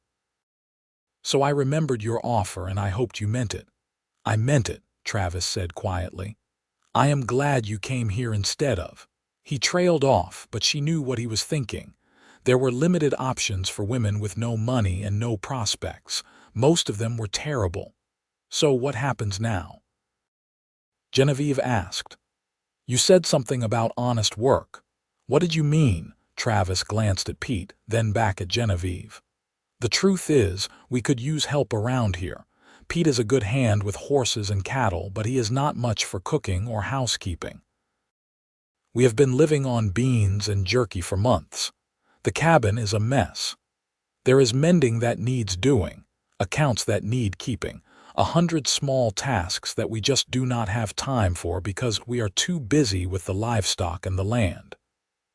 So I remembered your offer and I hoped you meant it. I meant it, Travis said quietly. I am glad you came here instead of. He trailed off, but she knew what he was thinking. There were limited options for women with no money and no prospects. Most of them were terrible. So what happens now? Genevieve asked. You said something about honest work. What did you mean? Travis glanced at Pete, then back at Genevieve. The truth is, we could use help around here. Pete is a good hand with horses and cattle, but he is not much for cooking or housekeeping. We have been living on beans and jerky for months. The cabin is a mess. There is mending that needs doing, accounts that need keeping, 100 small tasks that we just do not have time for because we are too busy with the livestock and the land.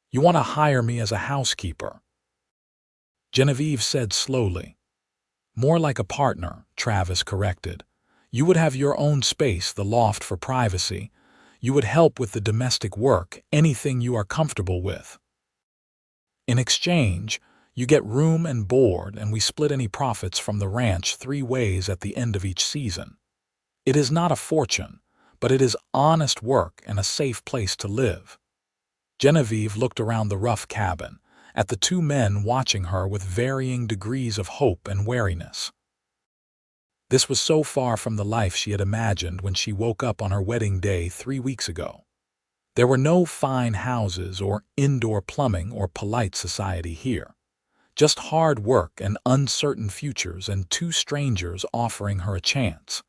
You want to hire me as a housekeeper? Genevieve said slowly. More like a partner, Travis corrected. You would have your own space, the loft for privacy. You would help with the domestic work, anything you are comfortable with. In exchange, you get room and board, and we split any profits from the ranch 3 ways at the end of each season. It is not a fortune, but it is honest work and a safe place to live. Genevieve looked around the rough cabin, at the 2 men watching her with varying degrees of hope and wariness. This was so far from the life she had imagined when she woke up on her wedding day 3 weeks ago. There were no fine houses or indoor plumbing or polite society here. Just hard work and uncertain futures and 2 strangers offering her a chance.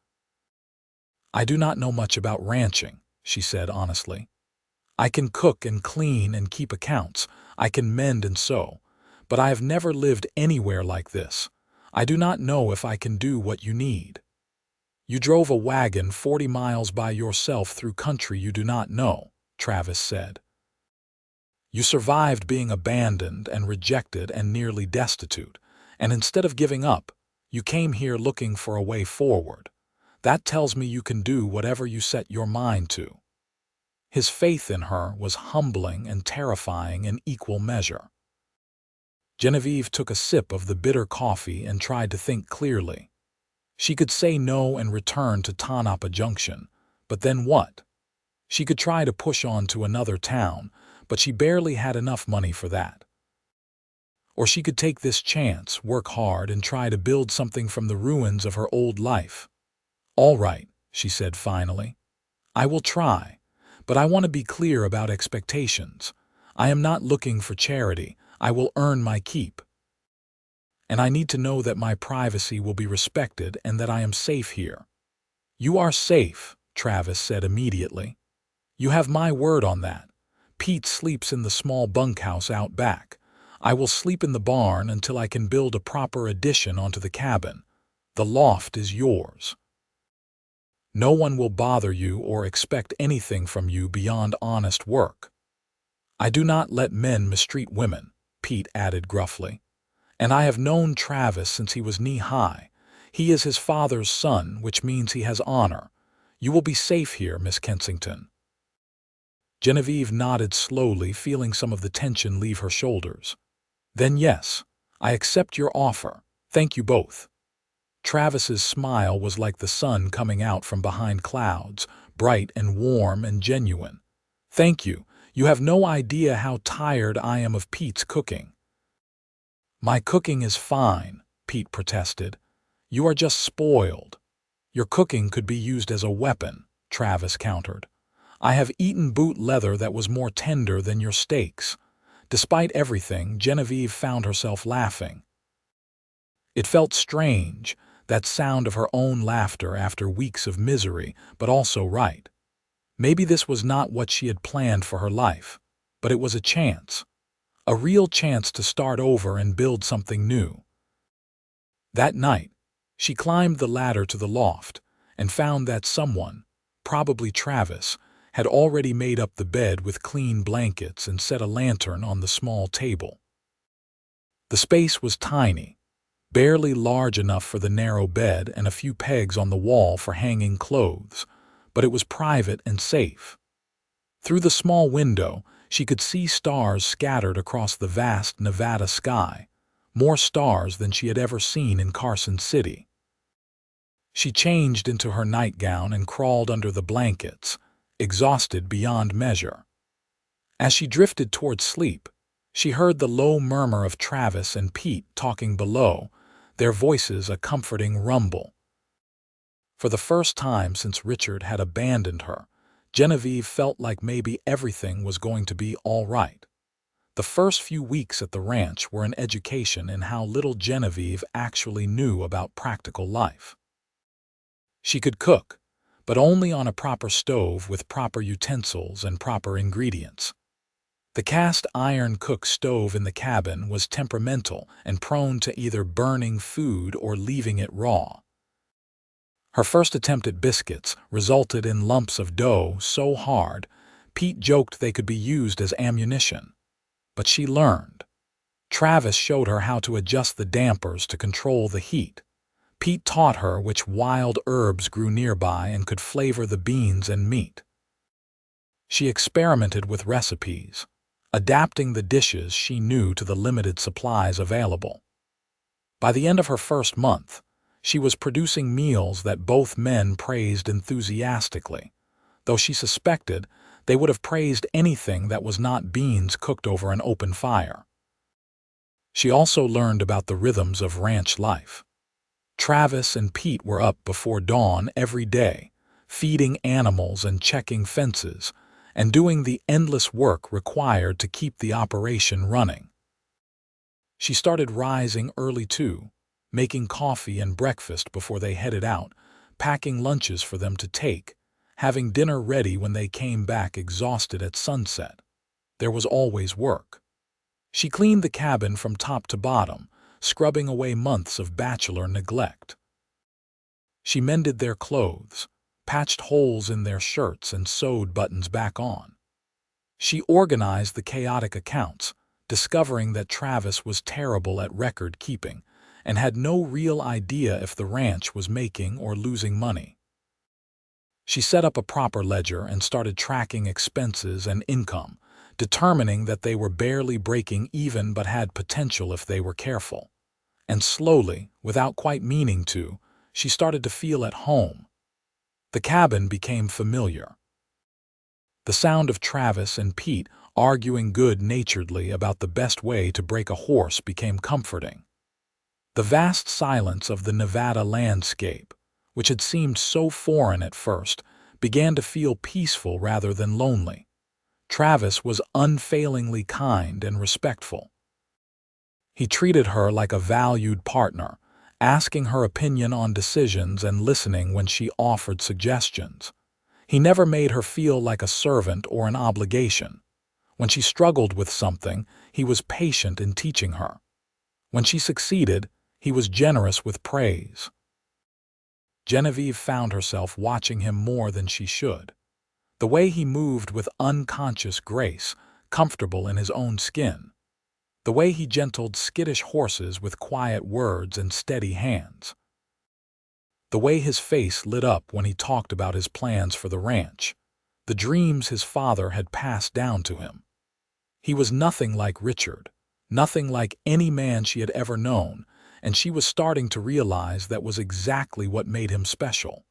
I do not know much about ranching, she said honestly. I can cook and clean and keep accounts. I can mend and sew. But I have never lived anywhere like this. I do not know if I can do what you need. You drove a wagon 40 miles by yourself through country you do not know, Travis said. You survived being abandoned and rejected and nearly destitute, and instead of giving up, you came here looking for a way forward. That tells me you can do whatever you set your mind to. His faith in her was humbling and terrifying in equal measure. Genevieve took a sip of the bitter coffee and tried to think clearly. She could say no and return to Tonopah Junction, but then what? She could try to push on to another town, but she barely had enough money for that. Or she could take this chance, work hard, and try to build something from the ruins of her old life. "All right," she said finally. "I will try, but I want to be clear about expectations. I am not looking for charity. I will earn my keep. And I need to know that my privacy will be respected and that I am safe here." "You are safe," Travis said immediately. "You have my word on that. Pete sleeps in the small bunkhouse out back. I will sleep in the barn until I can build a proper addition onto the cabin. The loft is yours. No one will bother you or expect anything from you beyond honest work." "I do not let men mistreat women," Pete added gruffly. "And I have known Travis since he was knee-high. He is his father's son, which means he has honor. You will be safe here, Miss Kensington." Genevieve nodded slowly, feeling some of the tension leave her shoulders. "Then yes, I accept your offer. Thank you both." Travis's smile was like the sun coming out from behind clouds, bright and warm and genuine. "Thank you. You have no idea how tired I am of Pete's cooking." "My cooking is fine," Pete protested. "You are just spoiled." "Your cooking could be used as a weapon," Travis countered. "I have eaten boot leather that was more tender than your steaks." Despite everything, Genevieve found herself laughing. It felt strange, that sound of her own laughter after weeks of misery, but also right. Maybe this was not what she had planned for her life, but it was a chance. A real chance to start over and build something new. That night, she climbed the ladder to the loft and found that someone, probably Travis, had already made up the bed with clean blankets and set a lantern on the small table. The space was tiny, barely large enough for the narrow bed and a few pegs on the wall for hanging clothes, but it was private and safe. Through the small window, she could see stars scattered across the vast Nevada sky, more stars than she had ever seen in Carson City. She changed into her nightgown and crawled under the blankets, exhausted beyond measure. As she drifted toward sleep, she heard the low murmur of Travis and Pete talking below, their voices a comforting rumble. For the first time since Richard had abandoned her, Genevieve felt like maybe everything was going to be all right. The first few weeks at the ranch were an education in how little Genevieve actually knew about practical life. She could cook, but only on a proper stove with proper utensils and proper ingredients. The cast iron cook stove in the cabin was temperamental and prone to either burning food or leaving it raw. Her first attempt at biscuits resulted in lumps of dough so hard, Pete joked they could be used as ammunition. But she learned. Travis showed her how to adjust the dampers to control the heat. Pete taught her which wild herbs grew nearby and could flavor the beans and meat. She experimented with recipes, adapting the dishes she knew to the limited supplies available. By the end of her first month, she was producing meals that both men praised enthusiastically, though she suspected they would have praised anything that was not beans cooked over an open fire. She also learned about the rhythms of ranch life. Travis and Pete were up before dawn every day, feeding animals and checking fences, and doing the endless work required to keep the operation running. She started rising early too, making coffee and breakfast before they headed out, packing lunches for them to take, having dinner ready when they came back exhausted at sunset. There was always work. She cleaned the cabin from top to bottom, scrubbing away months of bachelor neglect. She mended their clothes, patched holes in their shirts and sewed buttons back on. She organized the chaotic accounts, discovering that Travis was terrible at record keeping and had no real idea if the ranch was making or losing money. She set up a proper ledger and started tracking expenses and income, determining that they were barely breaking even but had potential if they were careful. And slowly, without quite meaning to, she started to feel at home. The cabin became familiar. The sound of Travis and Pete arguing good-naturedly about the best way to break a horse became comforting. The vast silence of the Nevada landscape, which had seemed so foreign at first, began to feel peaceful rather than lonely. Travis was unfailingly kind and respectful. He treated her like a valued partner, asking her opinion on decisions and listening when she offered suggestions. He never made her feel like a servant or an obligation. When she struggled with something, he was patient in teaching her. When she succeeded, he was generous with praise. Genevieve found herself watching him more than she should. The way he moved with unconscious grace, comfortable in his own skin. The way he gentled skittish horses with quiet words and steady hands. The way his face lit up when he talked about his plans for the ranch, the dreams his father had passed down to him. He was nothing like Richard, nothing like any man she had ever known, and she was starting to realize that was exactly what made him special.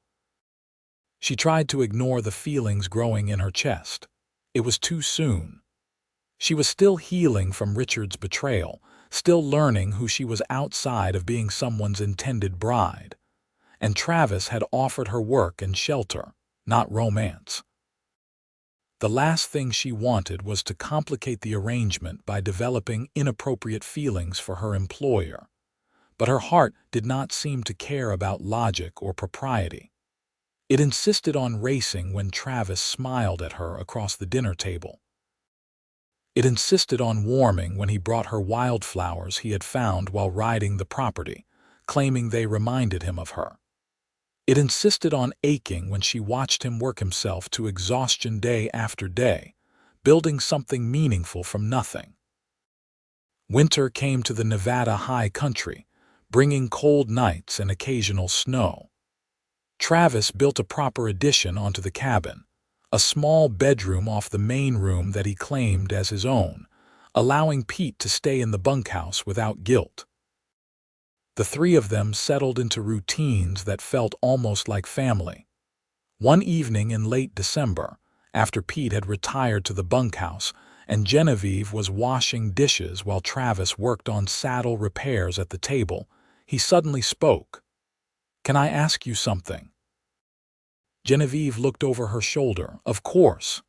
She tried to ignore the feelings growing in her chest. It was too soon. She was still healing from Richard's betrayal, still learning who she was outside of being someone's intended bride. And Travis had offered her work and shelter, not romance. The last thing she wanted was to complicate the arrangement by developing inappropriate feelings for her employer. But her heart did not seem to care about logic or propriety. It insisted on racing when Travis smiled at her across the dinner table. It insisted on warming when he brought her wildflowers he had found while riding the property, claiming they reminded him of her. It insisted on aching when she watched him work himself to exhaustion day after day, building something meaningful from nothing. Winter came to the Nevada high country, bringing cold nights and occasional snow. Travis built a proper addition onto the cabin, a small bedroom off the main room that he claimed as his own, allowing Pete to stay in the bunkhouse without guilt. The three of them settled into routines that felt almost like family. One evening in late December, after Pete had retired to the bunkhouse and Genevieve was washing dishes while Travis worked on saddle repairs at the table, he suddenly spoke. "Can I ask you something?" Genevieve looked over her shoulder. "Of course."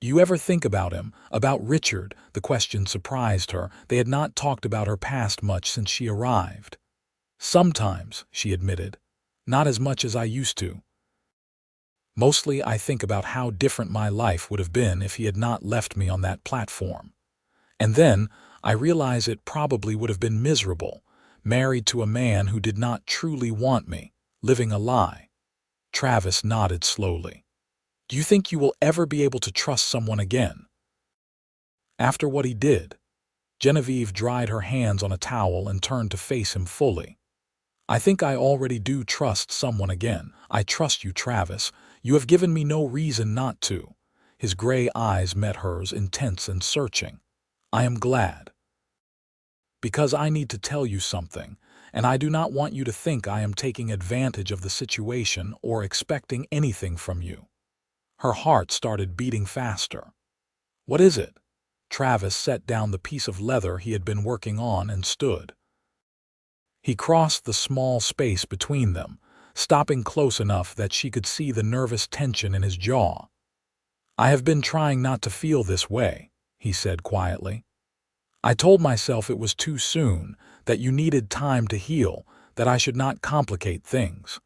"You ever think about him, about Richard?" The question surprised her. They had not talked about her past much since she arrived. "Sometimes," she admitted. "Not as much as I used to. Mostly I think about how different my life would have been if he had not left me on that platform. And then I realize it probably would have been miserable, married to a man who did not truly want me, living a lie." Travis nodded slowly. "Do you think you will ever be able to trust someone again?" After what he did, Genevieve dried her hands on a towel and turned to face him fully. "I think I already do trust someone again. I trust you, Travis. You have given me no reason not to." His gray eyes met hers, intense and searching. "I am glad. Because I need to tell you something, and I do not want you to think I am taking advantage of the situation or expecting anything from you." Her heart started beating faster. "What is it?" Travis set down the piece of leather he had been working on and stood. He crossed the small space between them, stopping close enough that she could see the nervous tension in his jaw. "I have been trying not to feel this way," he said quietly. "I told myself it was too soon, that you needed time to heal, that I should not complicate things.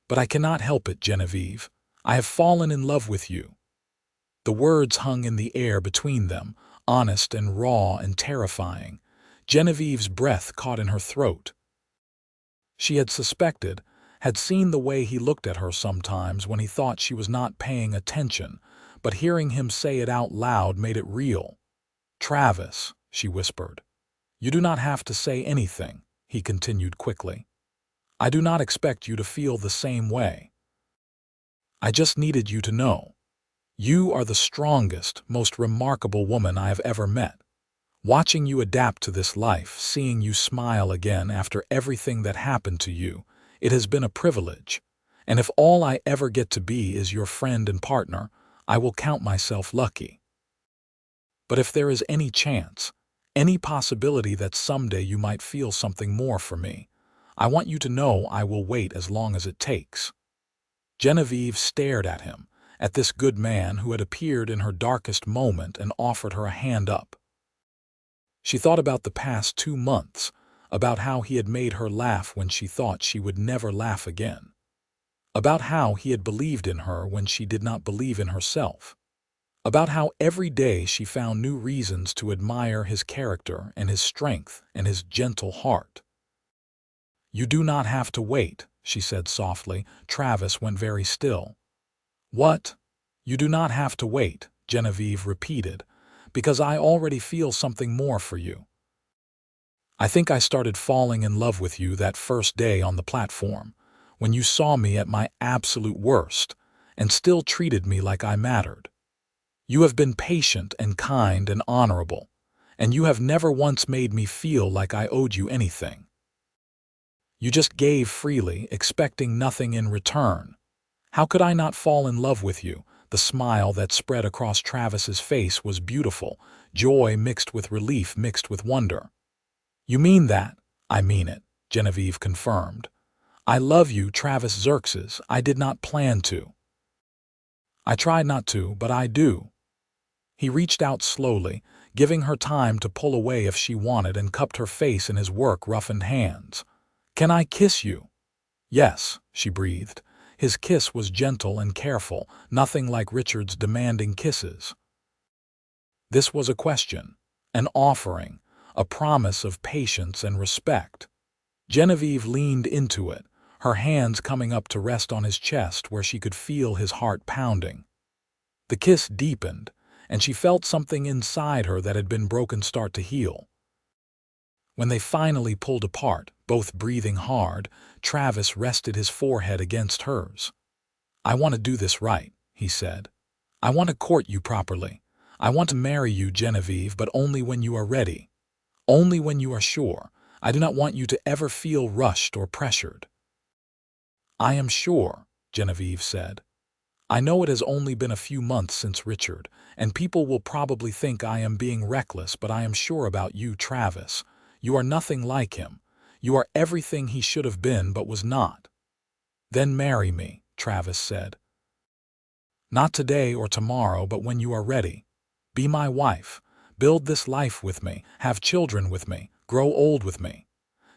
But I cannot help it, Genevieve. I have fallen in love with you." The words hung in the air between them, honest and raw and terrifying. Genevieve's breath caught in her throat. She had suspected, had seen the way he looked at her sometimes when he thought she was not paying attention, but hearing him say it out loud made it real. "Travis," she whispered. "You do not have to say anything," he continued quickly. "I do not expect you to feel the same way. I just needed you to know. You are the strongest, most remarkable woman I have ever met. Watching you adapt to this life, seeing you smile again after everything that happened to you, it has been a privilege. And if all I ever get to be is your friend and partner, I will count myself lucky. But if there is any chance, any possibility that someday you might feel something more for me, I want you to know I will wait as long as it takes." Genevieve stared at him, at this good man who had appeared in her darkest moment and offered her a hand up. She thought about the past 2 months, about how he had made her laugh when she thought she would never laugh again, about how he had believed in her when she did not believe in herself, about how every day she found new reasons to admire his character and his strength and his gentle heart. "You do not have to wait," she said softly. Travis went very still. "What? You do not have to wait," Genevieve repeated, "because I already feel something more for you. I think I started falling in love with you that first day on the platform, when you saw me at my absolute worst and still treated me like I mattered. You have been patient and kind and honorable, and you have never once made me feel like I owed you anything. You just gave freely, expecting nothing in return. How could I not fall in love with you?" The smile that spread across Travis's face was beautiful, joy mixed with relief mixed with wonder. "You mean that?" "I mean it," Genevieve confirmed. "I love you, Travis Xerxes. I did not plan to. I tried not to, but I do." He reached out slowly, giving her time to pull away if she wanted, and cupped her face in his work-roughened hands. "Can I kiss you?" "Yes," she breathed. His kiss was gentle and careful, nothing like Richard's demanding kisses. This was a question, an offering, a promise of patience and respect. Genevieve leaned into it, her hands coming up to rest on his chest where she could feel his heart pounding. The kiss deepened, and she felt something inside her that had been broken start to heal. When they finally pulled apart, both breathing hard, Travis rested his forehead against hers. "I want to do this right," he said. "I want to court you properly. I want to marry you, Genevieve, but only when you are ready. Only when you are sure. I do not want you to ever feel rushed or pressured." "I am sure," Genevieve said. "I know it has only been a few months since Richard, and people will probably think I am being reckless, but I am sure about you, Travis. You are nothing like him. You are everything he should have been but was not." "Then marry me," Travis said. "Not today or tomorrow, but when you are ready. Be my wife. Build this life with me. Have children with me. Grow old with me."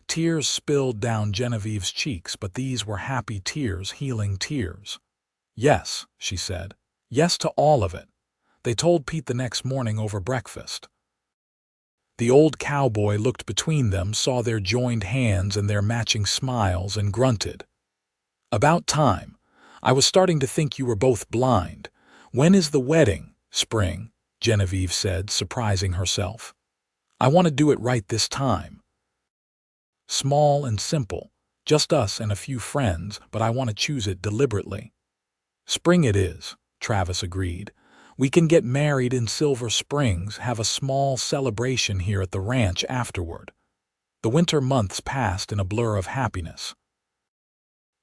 Tears spilled down Genevieve's cheeks, but these were happy tears, healing tears. "Yes," she said. "Yes to all of it." They told Pete the next morning over breakfast. The old cowboy looked between them, saw their joined hands and their matching smiles, and grunted. "About time. I was starting to think you were both blind. When is the wedding?" "Spring," Genevieve said, surprising herself. "I want to do it right this time. Small and simple, just us and a few friends, but I want to choose it deliberately." "Spring it is," Travis agreed. "We can get married in Silver Springs, have a small celebration here at the ranch afterward." The winter months passed in a blur of happiness.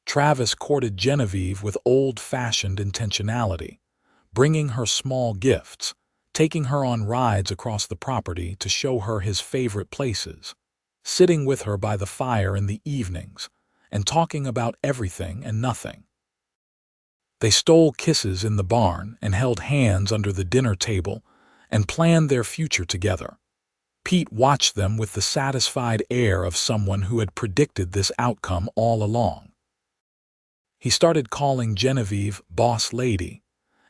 Travis courted Genevieve with old-fashioned intentionality, bringing her small gifts, taking her on rides across the property to show her his favorite places, sitting with her by the fire in the evenings, and talking about everything and nothing. They stole kisses in the barn and held hands under the dinner table and planned their future together. Pete watched them with the satisfied air of someone who had predicted this outcome all along. He started calling Genevieve "boss lady"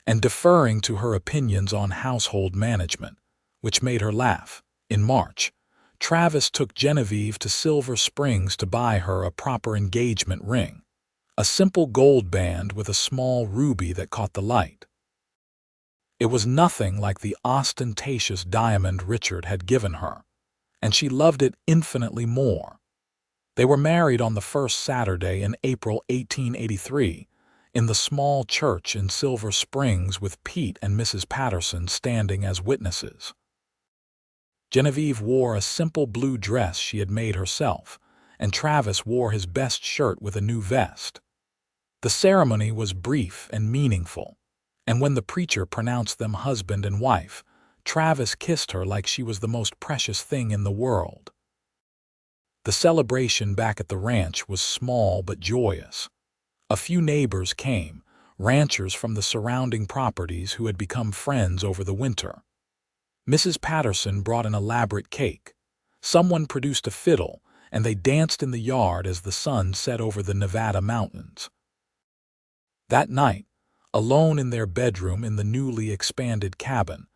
and deferring to her opinions on household management, which made her laugh. In March, Travis took Genevieve to Silver Springs to buy her a proper engagement ring, a simple gold band with a small ruby that caught the light. It was nothing like the ostentatious diamond Richard had given her, and she loved it infinitely more. They were married on the first Saturday in April 1883, in the small church in Silver Springs with Pete and Mrs. Patterson standing as witnesses. Genevieve wore a simple blue dress she had made herself, and Travis wore his best shirt with a new vest. The ceremony was brief and meaningful, and when the preacher pronounced them husband and wife, Travis kissed her like she was the most precious thing in the world. The celebration back at the ranch was small but joyous. A few neighbors came, ranchers from the surrounding properties who had become friends over the winter. Mrs. Patterson brought an elaborate cake. Someone produced a fiddle, and they danced in the yard as the sun set over the Nevada mountains. That night, alone in their bedroom in the newly expanded cabin,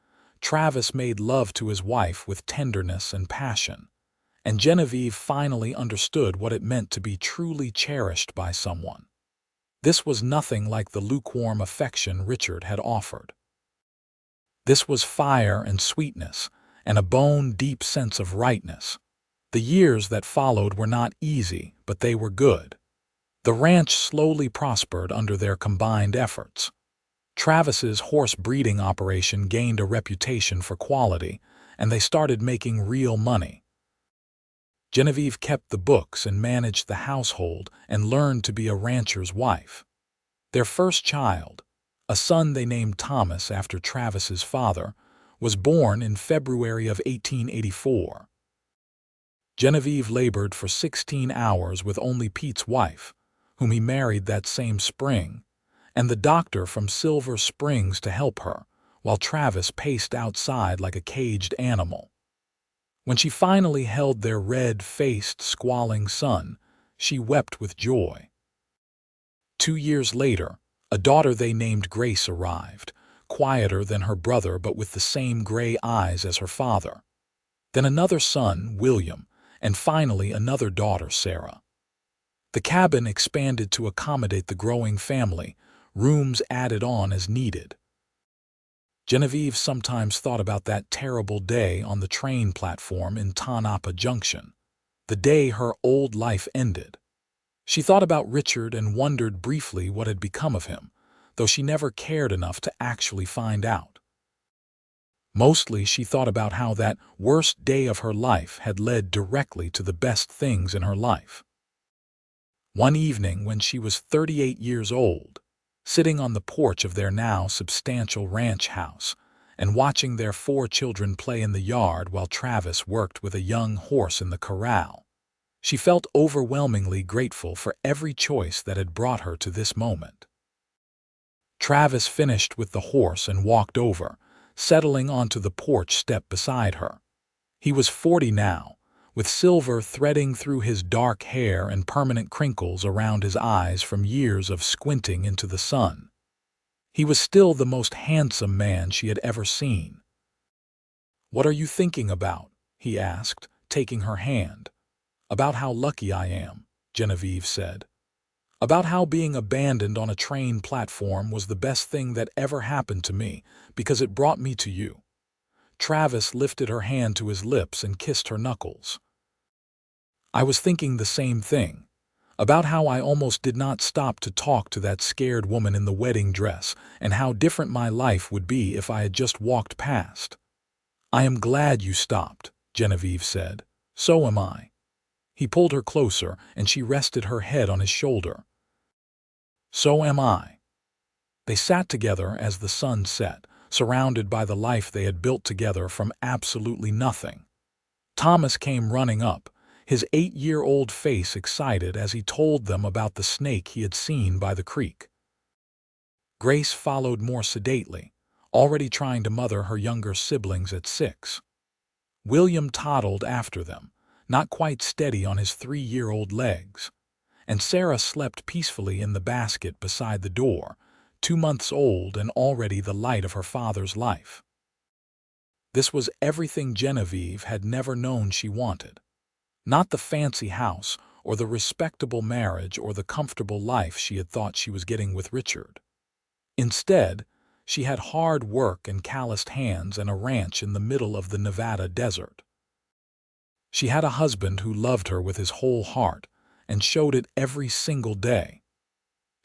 Travis made love to his wife with tenderness and passion, and Genevieve finally understood what it meant to be truly cherished by someone. This was nothing like the lukewarm affection Richard had offered. This was fire and sweetness, and a bone-deep sense of rightness. The years that followed were not easy, but they were good. The ranch slowly prospered under their combined efforts. Travis's horse breeding operation gained a reputation for quality, and they started making real money. Genevieve kept the books and managed the household and learned to be a rancher's wife. Their first child, a son they named Thomas after Travis's father, was born in February of 1884. Genevieve labored for 16 hours with only Pete's wife, whom he married that same spring, and the doctor from Silver Springs to help her, while Travis paced outside like a caged animal. When she finally held their red-faced, squalling son, she wept with joy. 2 years later, a daughter they named Grace arrived, quieter than her brother but with the same gray eyes as her father. Then another son, William, and finally another daughter, Sarah. The cabin expanded to accommodate the growing family, rooms added on as needed. Genevieve sometimes thought about that terrible day on the train platform in Tonopah Junction, the day her old life ended. She thought about Richard and wondered briefly what had become of him, though she never cared enough to actually find out. Mostly she thought about how that worst day of her life had led directly to the best things in her life. One evening when she was 38 years old, sitting on the porch of their now substantial ranch house and watching their 4 children play in the yard while Travis worked with a young horse in the corral, she felt overwhelmingly grateful for every choice that had brought her to this moment. Travis finished with the horse and walked over, settling onto the porch step beside her. He was 40 now, with silver threading through his dark hair and permanent crinkles around his eyes from years of squinting into the sun. He was still the most handsome man she had ever seen. "What are you thinking about?" he asked, taking her hand. "About how lucky I am," Genevieve said. "About how being abandoned on a train platform was the best thing that ever happened to me, because it brought me to you." Travis lifted her hand to his lips and kissed her knuckles. "I was thinking the same thing, about how I almost did not stop to talk to that scared woman in the wedding dress, and how different my life would be if I had just walked past." "I am glad you stopped," Genevieve said. "So am I." He pulled her closer, and she rested her head on his shoulder. "So am I." They sat together as the sun set, surrounded by the life they had built together from absolutely nothing. Thomas came running up, his 8-year-old face excited as he told them about the snake he had seen by the creek. Grace followed more sedately, already trying to mother her younger siblings at 6. William toddled after them, not quite steady on his 3-year-old legs, and Sarah slept peacefully in the basket beside the door, 2 months old and already the light of her father's life. This was everything Genevieve had never known she wanted. Not the fancy house, or the respectable marriage, or the comfortable life she had thought she was getting with Richard. Instead, she had hard work and calloused hands and a ranch in the middle of the Nevada desert. She had a husband who loved her with his whole heart and showed it every single day.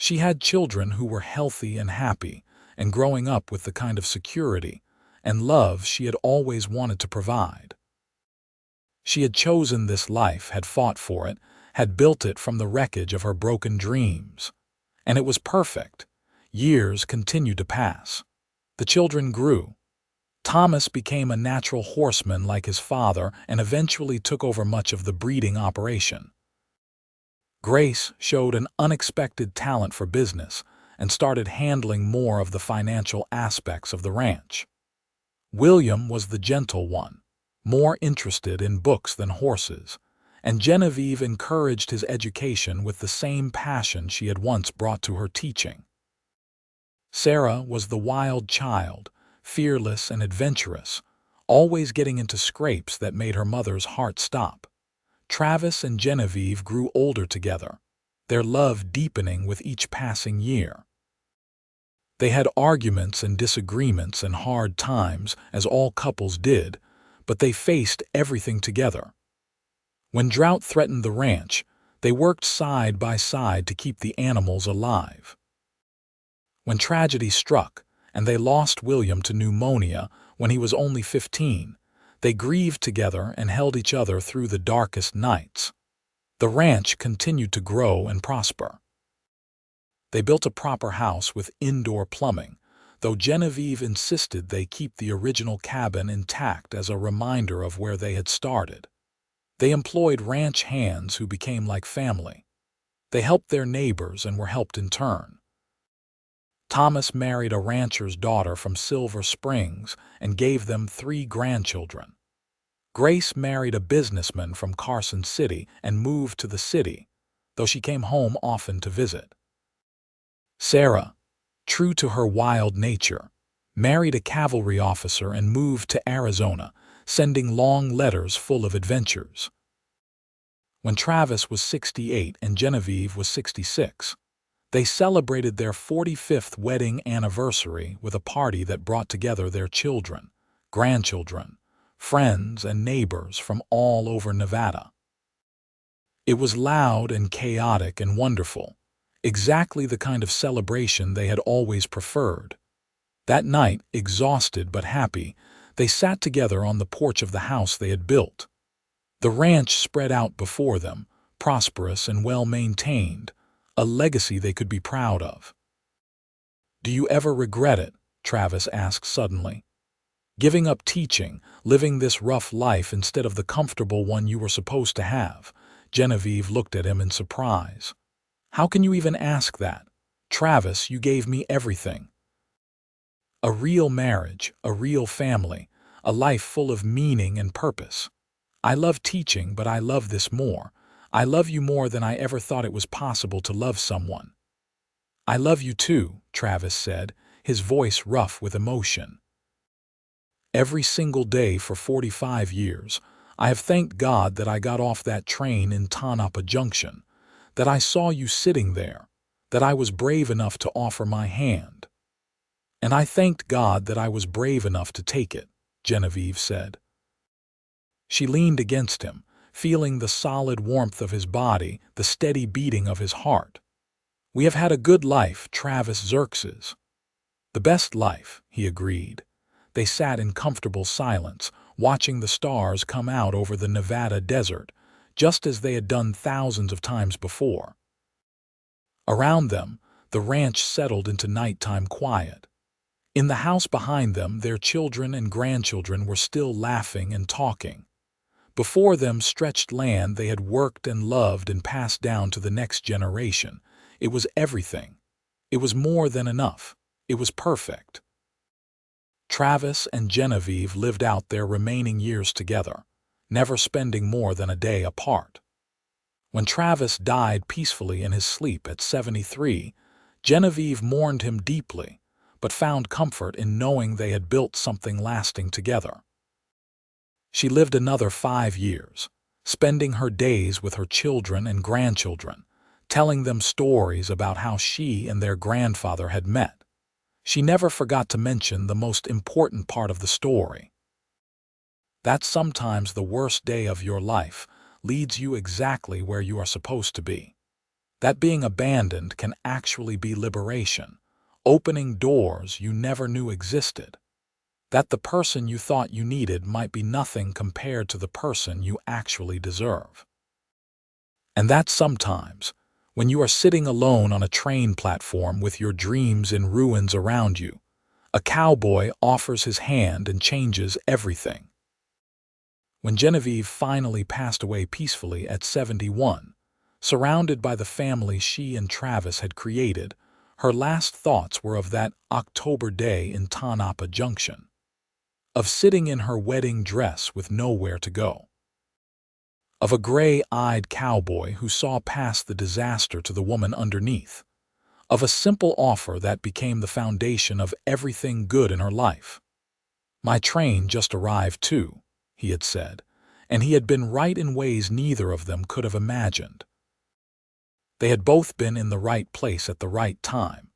She had children who were healthy and happy, and growing up with the kind of security and love she had always wanted to provide. She had chosen this life, had fought for it, had built it from the wreckage of her broken dreams. And it was perfect. Years continued to pass. The children grew. Thomas became a natural horseman like his father and eventually took over much of the breeding operation. Grace showed an unexpected talent for business and started handling more of the financial aspects of the ranch. William was the gentle one, more interested in books than horses, and Genevieve encouraged his education with the same passion she had once brought to her teaching. Sarah was the wild child, fearless and adventurous, always getting into scrapes that made her mother's heart stop. Travis and Genevieve grew older together, their love deepening with each passing year. They had arguments and disagreements and hard times, as all couples did, but they faced everything together. When drought threatened the ranch, they worked side by side to keep the animals alive. When tragedy struck, and they lost William to pneumonia when he was only 15, they grieved together and held each other through the darkest nights. The ranch continued to grow and prosper. They built a proper house with indoor plumbing, though Genevieve insisted they keep the original cabin intact as a reminder of where they had started. They employed ranch hands who became like family. They helped their neighbors and were helped in turn. Thomas married a rancher's daughter from Silver Springs and gave them 3 grandchildren. Grace married a businessman from Carson City and moved to the city, though she came home often to visit. Sarah, true to her wild nature, married a cavalry officer and moved to Arizona, sending long letters full of adventures. When Travis was 68 and Genevieve was 66, they celebrated their 45th wedding anniversary with a party that brought together their children, grandchildren, friends, and neighbors from all over Nevada. It was loud and chaotic and wonderful, exactly the kind of celebration they had always preferred. That night, exhausted but happy, they sat together on the porch of the house they had built. The ranch spread out before them, prosperous and well-maintained, a legacy they could be proud of. "Do you ever regret it?" Travis asked suddenly. "Giving up teaching, living this rough life instead of the comfortable one you were supposed to have?" Genevieve looked at him in surprise. "How can you even ask that? Travis, you gave me everything. A real marriage, a real family, a life full of meaning and purpose. I love teaching, but I love this more. I love you more than I ever thought it was possible to love someone." "I love you too," Travis said, his voice rough with emotion. "Every single day for 45 years, I have thanked God that I got off that train in Tonopah Junction, that I saw you sitting there, that I was brave enough to offer my hand. And I thanked God that I was brave enough to take it," Genevieve said. She leaned against him, feeling the solid warmth of his body, the steady beating of his heart. "We have had a good life, Travis Xerxes." "The best life," he agreed. They sat in comfortable silence, watching the stars come out over the Nevada desert, just as they had done thousands of times before. Around them, the ranch settled into nighttime quiet. In the house behind them, their children and grandchildren were still laughing and talking. Before them stretched land they had worked and loved and passed down to the next generation. It was everything. It was more than enough. It was perfect. Travis and Genevieve lived out their remaining years together, never spending more than a day apart. When Travis died peacefully in his sleep at 73, Genevieve mourned him deeply, but found comfort in knowing they had built something lasting together. She lived another 5 years, spending her days with her children and grandchildren, telling them stories about how she and their grandfather had met. She never forgot to mention the most important part of the story: that sometimes the worst day of your life leads you exactly where you are supposed to be. that being abandoned can actually be liberation, opening doors you never knew existed. That the person you thought you needed might be nothing compared to the person you actually deserve. And that sometimes, when you are sitting alone on a train platform with your dreams in ruins around you, a cowboy offers his hand and changes everything. When Genevieve finally passed away peacefully at 71, surrounded by the family she and Travis had created, her last thoughts were of that October day in Tonopah Junction, of sitting in her wedding dress with nowhere to go, of a gray-eyed cowboy who saw past the disaster to the woman underneath, of a simple offer that became the foundation of everything good in her life. "My train just arrived too," he had said, and he had been right in ways neither of them could have imagined. They had both been in the right place at the right time,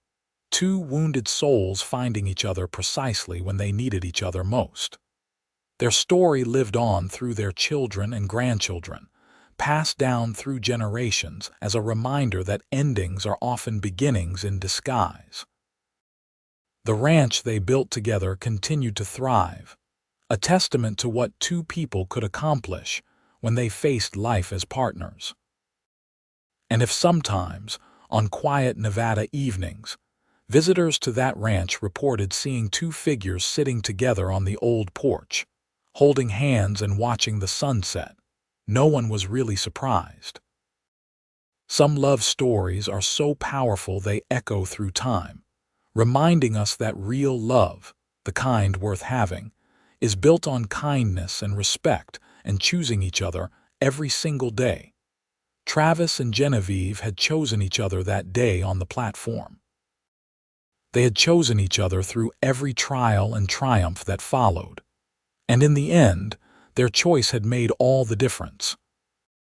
two wounded souls finding each other precisely when they needed each other most. Their story lived on through their children and grandchildren, passed down through generations as a reminder that endings are often beginnings in disguise. The ranch they built together continued to thrive, a testament to what two people could accomplish when they faced life as partners. And if sometimes, on quiet Nevada evenings, visitors to that ranch reported seeing two figures sitting together on the old porch, holding hands and watching the sunset, no one was really surprised. Some love stories are so powerful they echo through time, reminding us that real love, the kind worth having, is built on kindness and respect and choosing each other every single day. Travis and Genevieve had chosen each other that day on the platform. They had chosen each other through every trial and triumph that followed. And in the end, their choice had made all the difference.